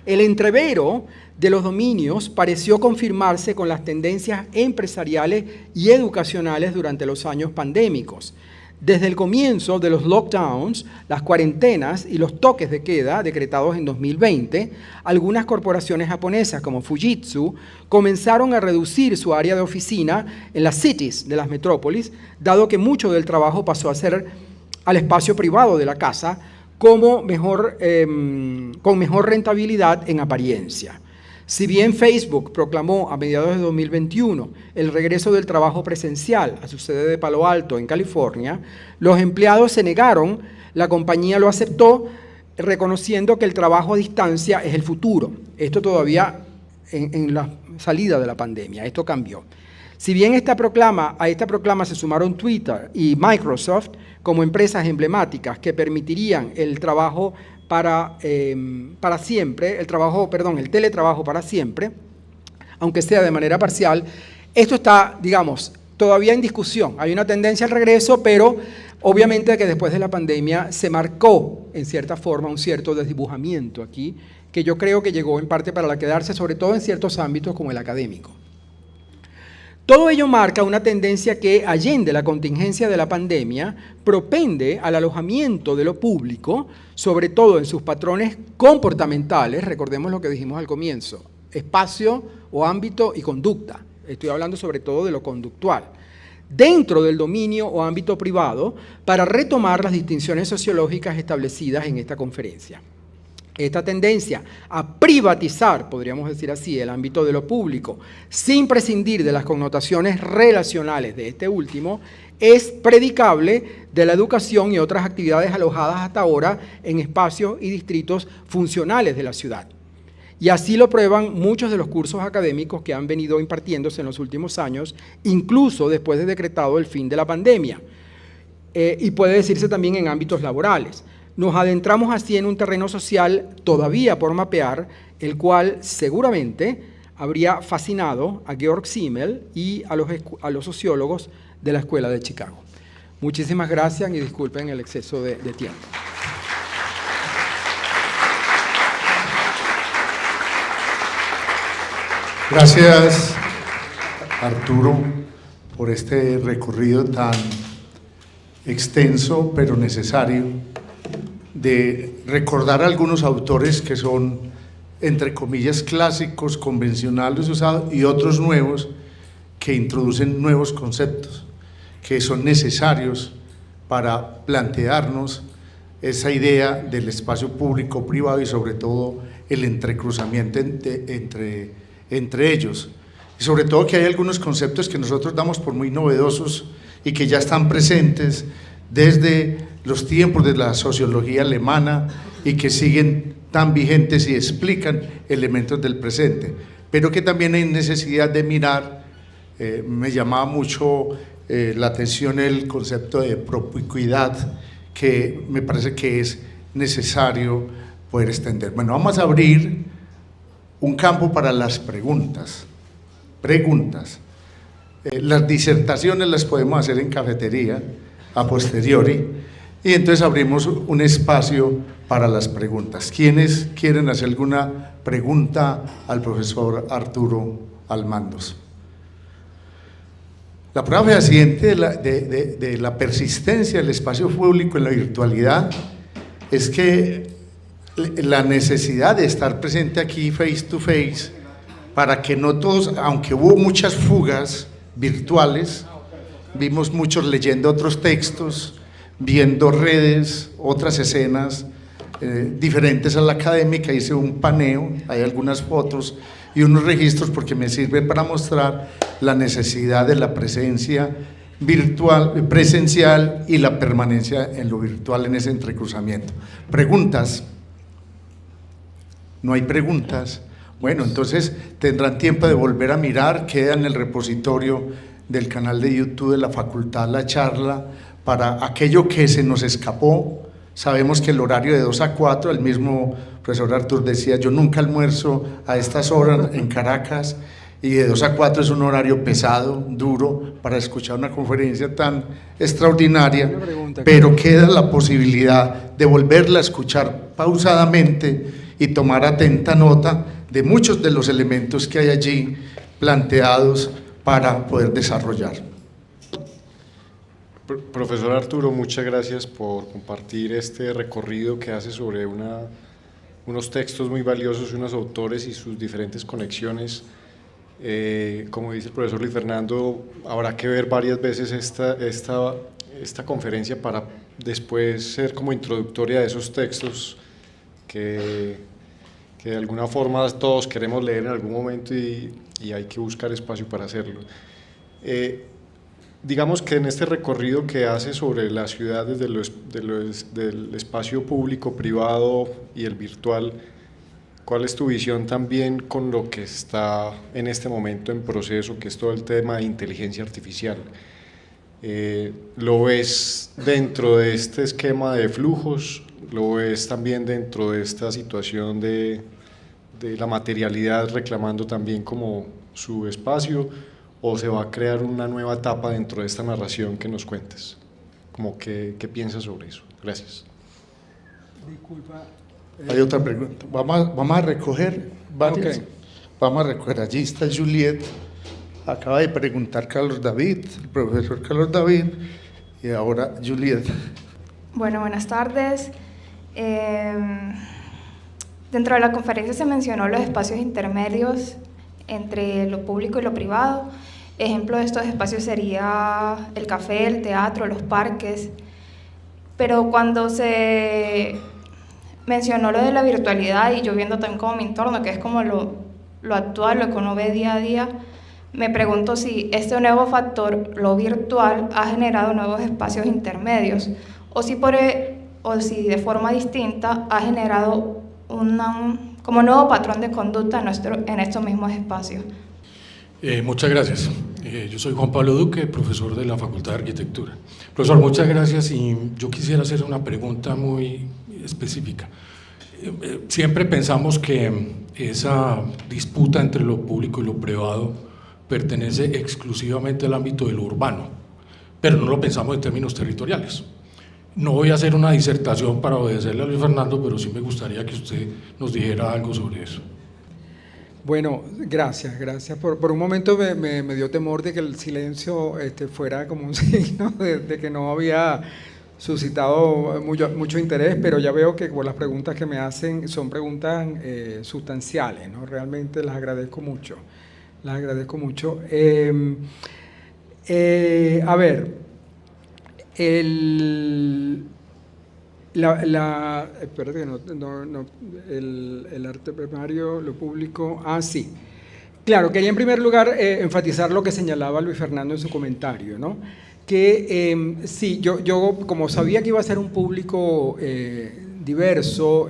El entrevero de los dominios pareció confirmarse con las tendencias empresariales y educacionales durante los años pandémicos. Desde el comienzo de los lockdowns, las cuarentenas y los toques de queda decretados en 2020, algunas corporaciones japonesas como Fujitsu comenzaron a reducir su área de oficina en las cities de las metrópolis, dado que mucho del trabajo pasó a ser al espacio privado de la casa con mejor rentabilidad en apariencia. Si bien Facebook proclamó a mediados de 2021 el regreso del trabajo presencial a su sede de Palo Alto, en California, los empleados se negaron, la compañía lo aceptó, reconociendo que el trabajo a distancia es el futuro. Esto todavía en la salida de la pandemia, esto cambió. Si bien a esta proclama se sumaron Twitter y Microsoft como empresas emblemáticas que permitirían el trabajo para siempre, el teletrabajo para siempre, aunque sea de manera parcial, esto está, digamos, todavía en discusión. Hay una tendencia al regreso, pero obviamente que después de la pandemia se marcó, en cierta forma, un cierto desdibujamiento aquí, que yo creo que llegó en parte para quedarse, sobre todo en ciertos ámbitos como el académico. Todo ello marca una tendencia que, allende la contingencia de la pandemia, propende al alojamiento de lo público, sobre todo en sus patrones comportamentales, recordemos lo que dijimos al comienzo, espacio o ámbito y conducta. Estoy hablando sobre todo de lo conductual. Dentro del dominio o ámbito privado, para retomar las distinciones sociológicas establecidas en esta conferencia. Esta tendencia a privatizar, podríamos decir así, el ámbito de lo público, sin prescindir de las connotaciones relacionales de este último, es predicable de la educación y otras actividades alojadas hasta ahora en espacios y distritos funcionales de la ciudad. Y así lo prueban muchos de los cursos académicos que han venido impartiéndose en los últimos años, incluso después de decretado el fin de la pandemia. Y puede decirse también en ámbitos laborales. Nos adentramos así en un terreno social todavía por mapear, el cual seguramente habría fascinado a Georg Simmel y a los sociólogos de la Escuela de Chicago. Muchísimas gracias y disculpen el exceso de tiempo. Gracias, Arturo, por este recorrido tan extenso pero necesario de recordar a algunos autores que son, entre comillas, clásicos, convencionales, usados, y otros nuevos que introducen nuevos conceptos que son necesarios para plantearnos esa idea del espacio público-privado y sobre todo el entrecruzamiento entre ellos. Y sobre todo que hay algunos conceptos que nosotros damos por muy novedosos y que ya están presentes desde los tiempos de la sociología alemana y que siguen tan vigentes y explican elementos del presente, pero que también hay necesidad de mirar. Me llamaba mucho la atención el concepto de propicuidad, que me parece que es necesario poder extender. Bueno, vamos a abrir un campo para las preguntas. Las disertaciones las podemos hacer en cafetería a posteriori, y entonces abrimos un espacio para las preguntas. ¿Quiénes quieren hacer alguna pregunta al profesor Arturo Almandos? La prueba fehaciente de la persistencia del espacio público en la virtualidad es que la necesidad de estar presente aquí face to face, para que no todos, aunque hubo muchas fugas virtuales, vimos muchos leyendo otros textos, viendo redes, otras escenas diferentes a la académica. Hice un paneo, hay algunas fotos y unos registros porque me sirve para mostrar la necesidad de la presencia virtual, presencial, y la permanencia en lo virtual en ese entrecruzamiento. ¿Preguntas? ¿No hay preguntas? Bueno, entonces tendrán tiempo de volver a mirar, queda en el repositorio del canal de YouTube de la facultad la charla. Para aquello que se nos escapó, sabemos que el horario de 2 a 4, el mismo profesor Artur decía, yo nunca almuerzo a estas horas en Caracas, y de 2 a 4 es un horario pesado, duro, para escuchar una conferencia tan extraordinaria, pero queda la posibilidad de volverla a escuchar pausadamente y tomar atenta nota de muchos de los elementos que hay allí planteados para poder desarrollar. Profesor Arturo, muchas gracias por compartir este recorrido que hace sobre unos textos muy valiosos, unos autores y sus diferentes conexiones. Como dice el profesor Luis Fernando, habrá que ver varias veces esta conferencia para después ser como introductoria de esos textos que de alguna forma todos queremos leer en algún momento y hay que buscar espacio para hacerlo. Digamos que en este recorrido que hace sobre las ciudades del espacio público, privado y el virtual, ¿cuál es tu visión también con lo que está en este momento en proceso, que es todo el tema de inteligencia artificial? ¿Lo ves dentro de este esquema de flujos? ¿Lo ves también dentro de esta situación de la materialidad reclamando también como su espacio? ¿O se va a crear una nueva etapa dentro de esta narración que nos cuentes? ¿Qué piensas sobre eso? Gracias. Disculpa. Hay otra pregunta. Vamos a recoger varias. Okay. Vamos a recoger. Allí está Juliet. Acaba de preguntar Carlos David, el profesor Carlos David, y ahora Juliet. Bueno, buenas tardes. Dentro de la conferencia se mencionó los espacios intermedios entre lo público y lo privado. Ejemplo de estos espacios sería el café, el teatro, los parques. Pero cuando se mencionó lo de la virtualidad, y yo viendo también como mi entorno, que es como lo actual, lo que uno ve día a día, me pregunto si este nuevo factor, lo virtual, ha generado nuevos espacios intermedios, o si de forma distinta ha generado como nuevo patrón de conducta en estos mismos espacios. Muchas gracias. Yo soy Juan Pablo Duque, profesor de la Facultad de Arquitectura. Profesor, muchas gracias, y yo quisiera hacer una pregunta muy específica. Siempre pensamos que esa disputa entre lo público y lo privado pertenece exclusivamente al ámbito de lo urbano, pero no lo pensamos en términos territoriales. No voy a hacer una disertación para obedecerle a Luis Fernando, pero sí me gustaría que usted nos dijera algo sobre eso. Bueno, gracias. Por un momento me dio temor de que el silencio fuera como un signo de que no había suscitado mucho interés, pero ya veo que por las preguntas que me hacen son preguntas sustanciales, ¿no? Realmente las agradezco mucho. A ver, espérate que el arte primario, lo público, sí. Claro, quería en primer lugar enfatizar lo que señalaba Luis Fernando en su comentario, ¿no? Que sí, yo como sabía que iba a ser un público diverso,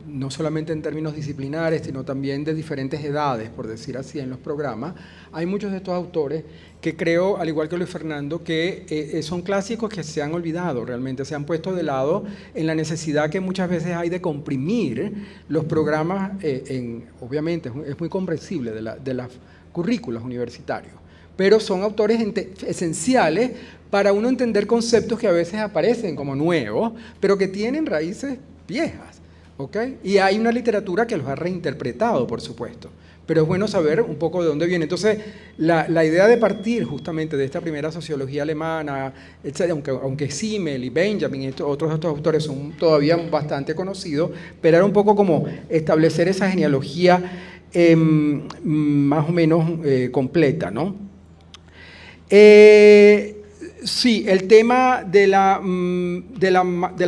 no solamente en términos disciplinares, sino también de diferentes edades, por decir así, en los programas, hay muchos de estos autores que creo, al igual que Luis Fernando, que son clásicos que se han olvidado realmente, se han puesto de lado en la necesidad que muchas veces hay de comprimir los programas, obviamente es muy comprensible, de las currículas universitarios, pero son autores esenciales para uno entender conceptos que a veces aparecen como nuevos, pero que tienen raíces viejas, ¿ok? Y hay una literatura que los ha reinterpretado, por supuesto, pero es bueno saber un poco de dónde viene. Entonces, la idea de partir justamente de esta primera sociología alemana, etcétera, aunque Simmel y Benjamin y otros de estos autores son todavía bastante conocidos, pero era un poco como establecer esa genealogía más o menos completa, ¿no? Sí, el tema de la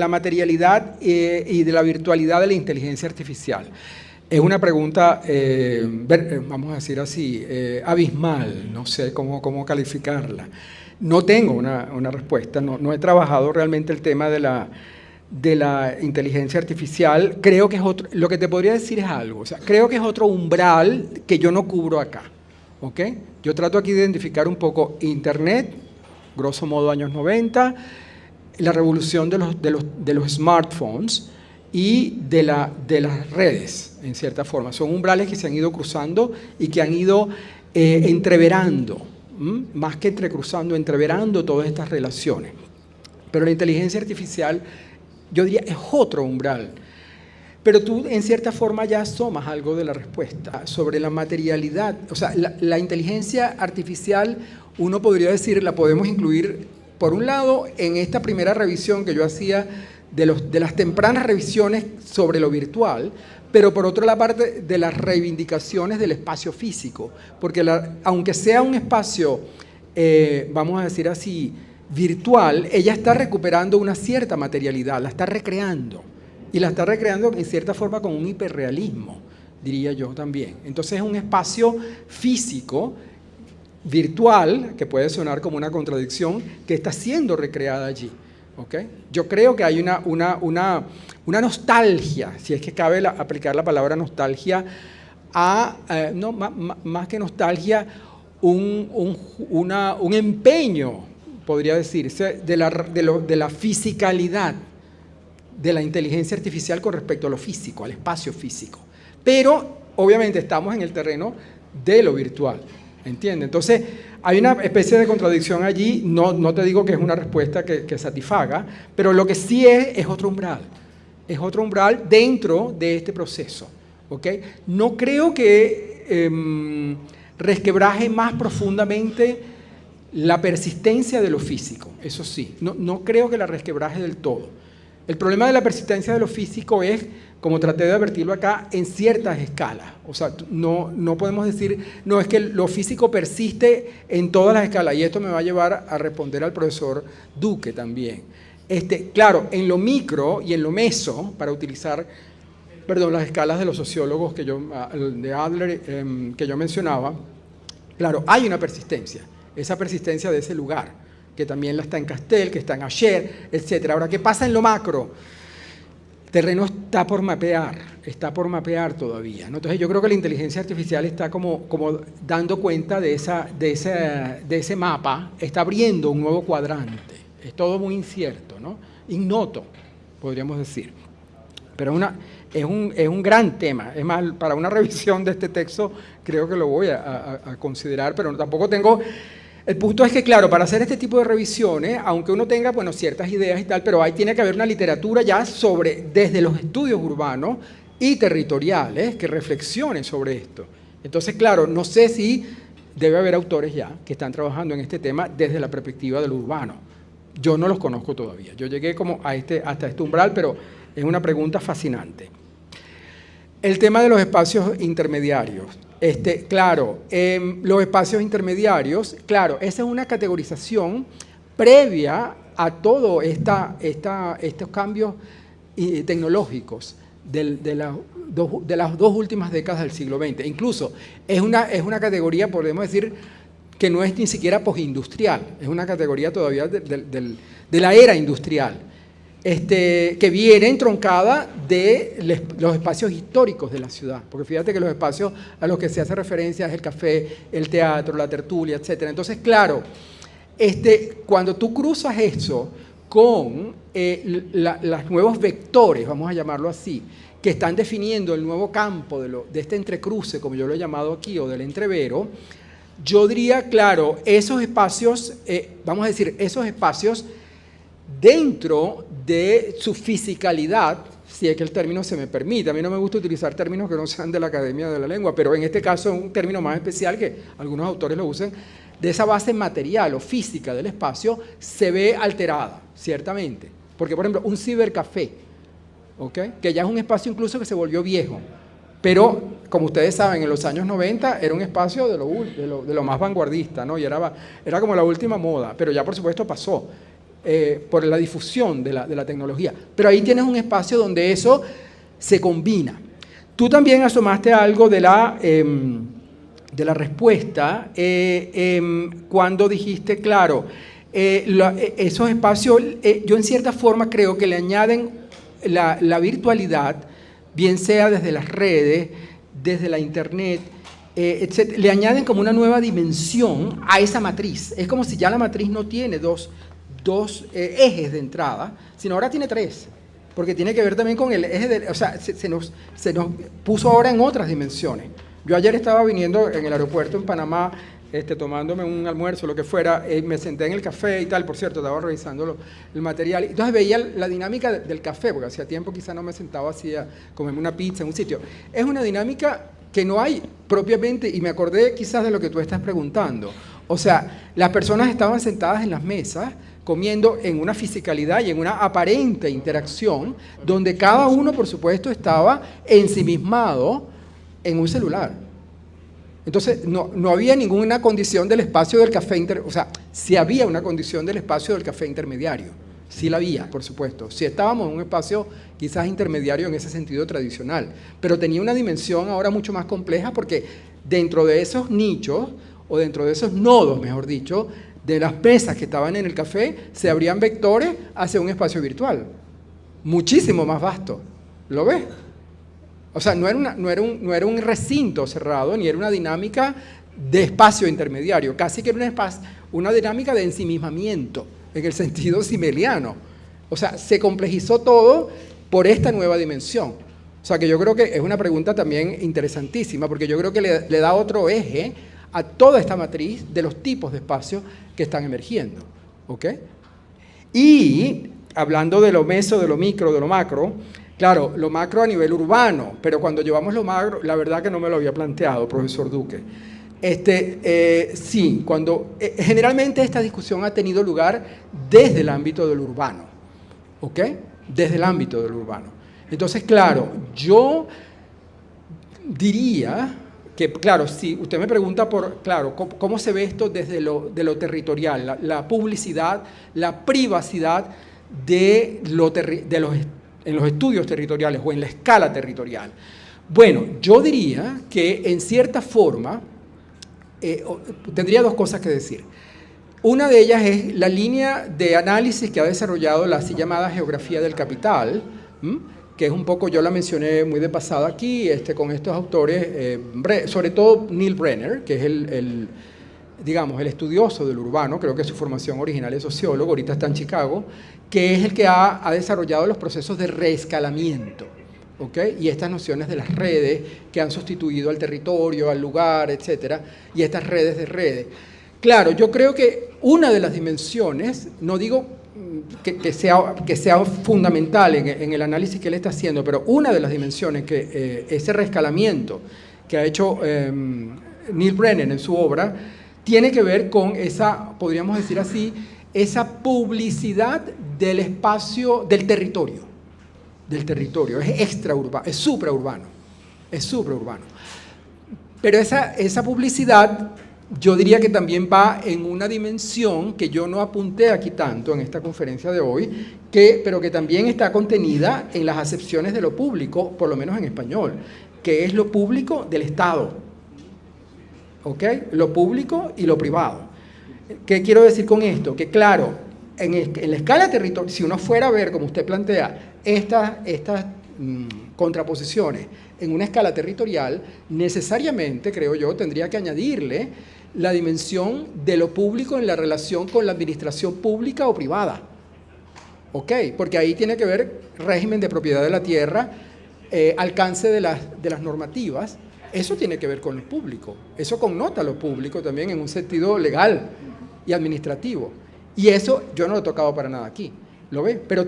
materialidad y de la virtualidad de la inteligencia artificial es una pregunta, vamos a decir así, abismal, no sé cómo calificarla. No tengo una respuesta, no he trabajado realmente el tema de la inteligencia artificial. Creo que es otro, lo que te podría decir es algo, o sea, creo que es otro umbral que yo no cubro acá, ¿ok? Yo trato aquí de identificar un poco Internet, grosso modo años 90, la revolución de los smartphones y de las redes, en cierta forma. Son umbrales que se han ido cruzando y que han ido entreverando, más que entrecruzando, entreverando todas estas relaciones. Pero la inteligencia artificial, yo diría, es otro umbral. Pero tú, en cierta forma, ya asomas algo de la respuesta sobre la materialidad. O sea, la inteligencia artificial, uno podría decir, la podemos incluir por un lado, en esta primera revisión que yo hacía de las tempranas revisiones sobre lo virtual, pero por otra la parte de las reivindicaciones del espacio físico, porque aunque sea un espacio, vamos a decir así, virtual, ella está recuperando una cierta materialidad, la está recreando, y la está recreando en cierta forma con un hiperrealismo, diría yo también. Entonces es un espacio físico, virtual, que puede sonar como una contradicción, que está siendo recreada allí. ¿Okay? Yo creo que hay una nostalgia, si es que cabe aplicar la palabra nostalgia, no, más que nostalgia, un empeño, podría decirse, de la fisicalidad de la inteligencia artificial con respecto a lo físico, al espacio físico. Pero, obviamente, estamos en el terreno de lo virtual, ¿entiendes? Entonces, hay una especie de contradicción allí, no te digo que es una respuesta que satisfaga, pero lo que sí es otro umbral. Es otro umbral dentro de este proceso. ¿Okay? No creo que resquebraje más profundamente la persistencia de lo físico, eso sí. No creo que la resquebraje del todo. El problema de la persistencia de lo físico es, como traté de advertirlo acá, en ciertas escalas. O sea, no podemos decir, no, es que lo físico persiste en todas las escalas, y esto me va a llevar a responder al profesor Duque también. Claro, en lo micro y en lo meso, para utilizar, las escalas de los sociólogos de Adler que yo mencionaba, claro, hay una persistencia, esa persistencia de ese lugar, que también la está en Castel, que está en Asher, etc. Ahora, ¿qué pasa en lo macro? El terreno está por mapear todavía, ¿no? Entonces yo creo que la inteligencia artificial está como dando cuenta de ese mapa, está abriendo un nuevo cuadrante. Es todo muy incierto, ¿no? Ignoto, podríamos decir. Pero es un gran tema. Es más, para una revisión de este texto creo que lo voy a considerar, pero tampoco tengo... El punto es que, claro, para hacer este tipo de revisiones, aunque uno tenga, ciertas ideas y tal, pero ahí tiene que haber una literatura ya desde los estudios urbanos y territoriales que reflexionen sobre esto. Entonces, claro, no sé si debe haber autores ya que están trabajando en este tema desde la perspectiva del urbano. Yo no los conozco todavía. Yo llegué como hasta este umbral, pero es una pregunta fascinante. El tema de los espacios intermediarios. Claro, los espacios intermediarios, claro, esa es una categorización previa a todos estos cambios tecnológicos de las dos últimas décadas del siglo XX. Incluso es una categoría, podemos decir, que no es ni siquiera postindustrial, es una categoría todavía de la era industrial. Que viene entroncada de los espacios históricos de la ciudad, porque fíjate que los espacios a los que se hace referencia es el café, el teatro, la tertulia, etc. Entonces, claro, cuando tú cruzas eso con los nuevos vectores, vamos a llamarlo así, que están definiendo el nuevo campo de este entrecruce, como yo lo he llamado aquí, o del entrevero, yo diría, claro, esos espacios, vamos a decir, esos espacios dentro de su fisicalidad, si es que el término se me permite. A mí no me gusta utilizar términos que no sean de la Academia de la Lengua, pero en este caso es un término más especial que algunos autores lo usan, de esa base material o física del espacio se ve alterada, ciertamente. Porque, por ejemplo, un cibercafé, ¿okay? Que ya es un espacio incluso que se volvió viejo, pero, como ustedes saben, en los años 90 era un espacio de lo más vanguardista, ¿no? Y era como la última moda, pero ya por supuesto pasó. Por la difusión de la tecnología. Pero ahí tienes un espacio donde eso se combina. Tú también asomaste algo de la respuesta cuando dijiste, claro, esos espacios, yo en cierta forma creo que le añaden la virtualidad, bien sea desde las redes, desde la internet, etc., le añaden como una nueva dimensión a esa matriz. Es como si ya la matriz no tiene dos ejes de entrada, sino ahora tiene tres, porque tiene que ver también con el eje o sea, se nos puso ahora en otras dimensiones. Yo ayer estaba viniendo en el aeropuerto en Panamá, tomándome un almuerzo, lo que fuera, me senté en el café y tal, por cierto, estaba revisando el material, entonces veía la dinámica del café, porque hacía tiempo quizá no me sentaba así a comerme una pizza en un sitio. Es una dinámica que no hay propiamente, y me acordé quizás de lo que tú estás preguntando. O sea, las personas estaban sentadas en las mesas, comiendo en una fisicalidad y en una aparente interacción, donde cada uno, por supuesto, estaba ensimismado en un celular. Entonces, no había ninguna condición del espacio del café intermediario, o sea, sí había una condición del espacio del café intermediario, sí la había, por supuesto. Sí estábamos en un espacio quizás intermediario en ese sentido tradicional, pero tenía una dimensión ahora mucho más compleja porque dentro de esos nichos, o dentro de esos nodos, mejor dicho, de las mesas que estaban en el café, se abrían vectores hacia un espacio virtual, muchísimo más vasto. ¿Lo ves? O sea, no era un recinto cerrado, ni era una dinámica de espacio intermediario, casi que era una dinámica de ensimismamiento, en el sentido simeliano. O sea, se complejizó todo por esta nueva dimensión. O sea, que yo creo que es una pregunta también interesantísima, porque yo creo que le da otro eje a toda esta matriz de los tipos de espacios que están emergiendo. ¿Ok? Y hablando de lo meso, de lo micro, de lo macro, claro, lo macro a nivel urbano, pero cuando llevamos lo macro, la verdad que no me lo había planteado, profesor Duque. Sí, generalmente esta discusión ha tenido lugar desde el ámbito del urbano, ¿ok? Desde el ámbito del urbano. Entonces, claro, yo diría que, claro, si usted me pregunta por, claro, ¿cómo se ve esto desde de lo territorial? La publicidad, la privacidad en los estudios territoriales o en la escala territorial. Bueno, yo diría que en cierta forma tendría dos cosas que decir. Una de ellas es la línea de análisis que ha desarrollado la así llamada geografía del capital, que es un poco, yo la mencioné muy de pasada aquí, con estos autores, sobre todo Neil Brenner, que es digamos, el estudioso del urbano, creo que su formación original es sociólogo, ahorita está en Chicago, que es el que ha desarrollado los procesos de reescalamiento, ¿ok? Y estas nociones de las redes que han sustituido al territorio, al lugar, etcétera, y estas redes de redes. Claro, yo creo que una de las dimensiones, no digo que sea fundamental en el análisis que él está haciendo, pero una de las dimensiones que ese reescalamiento que ha hecho Neil Brennan en su obra tiene que ver con esa, podríamos decir así, esa publicidad del espacio, del territorio, es extraurbano, es supraurbano. Pero esa publicidad, yo diría que también va en una dimensión que yo no apunté aquí tanto en esta conferencia de hoy, pero que también está contenida en las acepciones de lo público, por lo menos en español, que es lo público del Estado. ¿Ok? Lo público y lo privado. ¿Qué quiero decir con esto? Que claro, en la escala territorial, si uno fuera a ver, como usted plantea, estas contraposiciones en una escala territorial, necesariamente, creo yo, tendría que añadirle la dimensión de lo público en la relación con la administración pública o privada. ¿Ok? Porque ahí tiene que ver régimen de propiedad de la tierra, alcance de las normativas. Eso tiene que ver con lo público, eso connota lo público también en un sentido legal y administrativo. Y eso yo no lo he tocado para nada aquí, ¿lo ve? Pero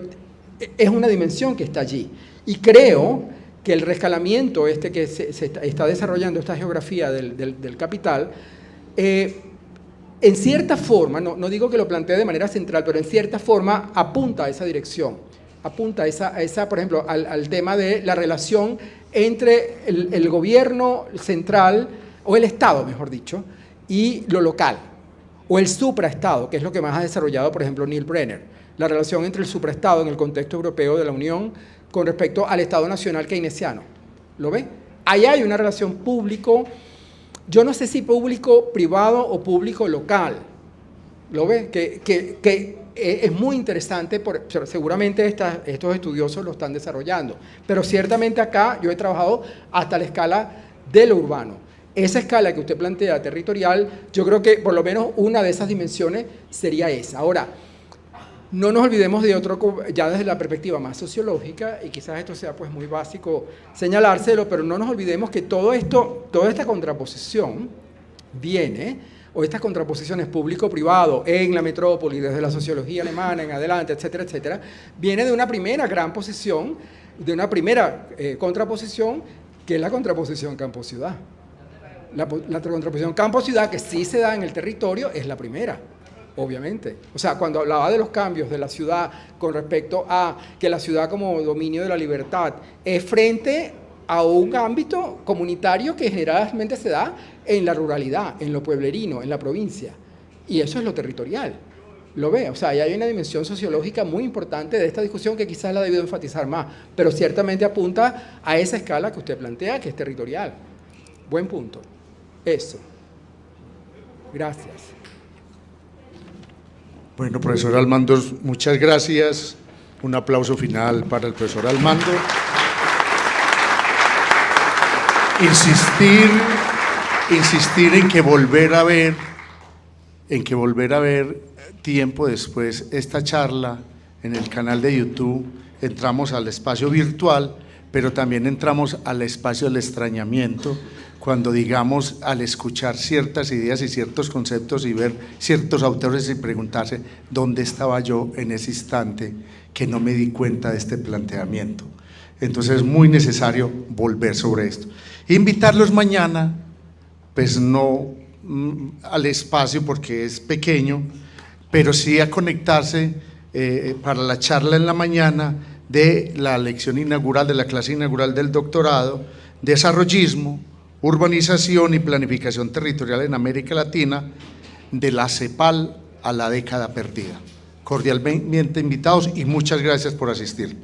es una dimensión que está allí. Y creo que el reescalamiento que se está desarrollando, esta geografía del capital, en cierta forma, no digo que lo plantee de manera central, pero en cierta forma apunta a esa dirección, apunta a esa por ejemplo, al tema de la relación entre el gobierno central, o el Estado, mejor dicho, y lo local, o el supraestado, que es lo que más ha desarrollado, por ejemplo, Neil Brenner, la relación entre el supraestado en el contexto europeo de la Unión con respecto al Estado nacional keynesiano. ¿Lo ve? Ahí hay una relación público, yo no sé si público-privado o público-local. ¿Lo ve? Que es muy interesante, seguramente estos estudiosos lo están desarrollando, pero ciertamente acá yo he trabajado hasta la escala de lo urbano. Esa escala que usted plantea territorial, yo creo que por lo menos una de esas dimensiones sería esa. Ahora, no nos olvidemos de otro, ya desde la perspectiva más sociológica, y quizás esto sea pues muy básico señalárselo, pero no nos olvidemos que toda esta contraposición viene, o estas contraposiciones público-privado en la metrópoli, desde la sociología alemana en adelante, etcétera, etcétera, viene de una primera gran posición, de una primera contraposición, que es la contraposición campo-ciudad. La contraposición campo-ciudad, que sí se da en el territorio, es la primera. Obviamente. O sea, cuando hablaba de los cambios de la ciudad con respecto a que la ciudad como dominio de la libertad es frente a un ámbito comunitario que generalmente se da en la ruralidad, en lo pueblerino, en la provincia. Y eso es lo territorial. Lo ve, o sea, ahí hay una dimensión sociológica muy importante de esta discusión que quizás la ha debido enfatizar más, pero ciertamente apunta a esa escala que usted plantea, que es territorial. Buen punto. Eso. Gracias. Bueno, profesor Almando, muchas gracias. Un aplauso final para el profesor Almando. Insistir en que volver a ver tiempo después esta charla en el canal de YouTube. Entramos al espacio virtual, pero también entramos al espacio del extrañamiento, cuando digamos, al escuchar ciertas ideas y ciertos conceptos y ver ciertos autores y preguntarse dónde estaba yo en ese instante que no me di cuenta de este planteamiento. Entonces es muy necesario volver sobre esto. Invitarlos mañana, pues no al espacio porque es pequeño, pero sí a conectarse para la charla en la mañana de la lección inaugural, de la clase inaugural del doctorado, Desarrollismo, Urbanización y Planificación Territorial en América Latina, de la CEPAL a la década perdida. Cordialmente invitados y muchas gracias por asistir.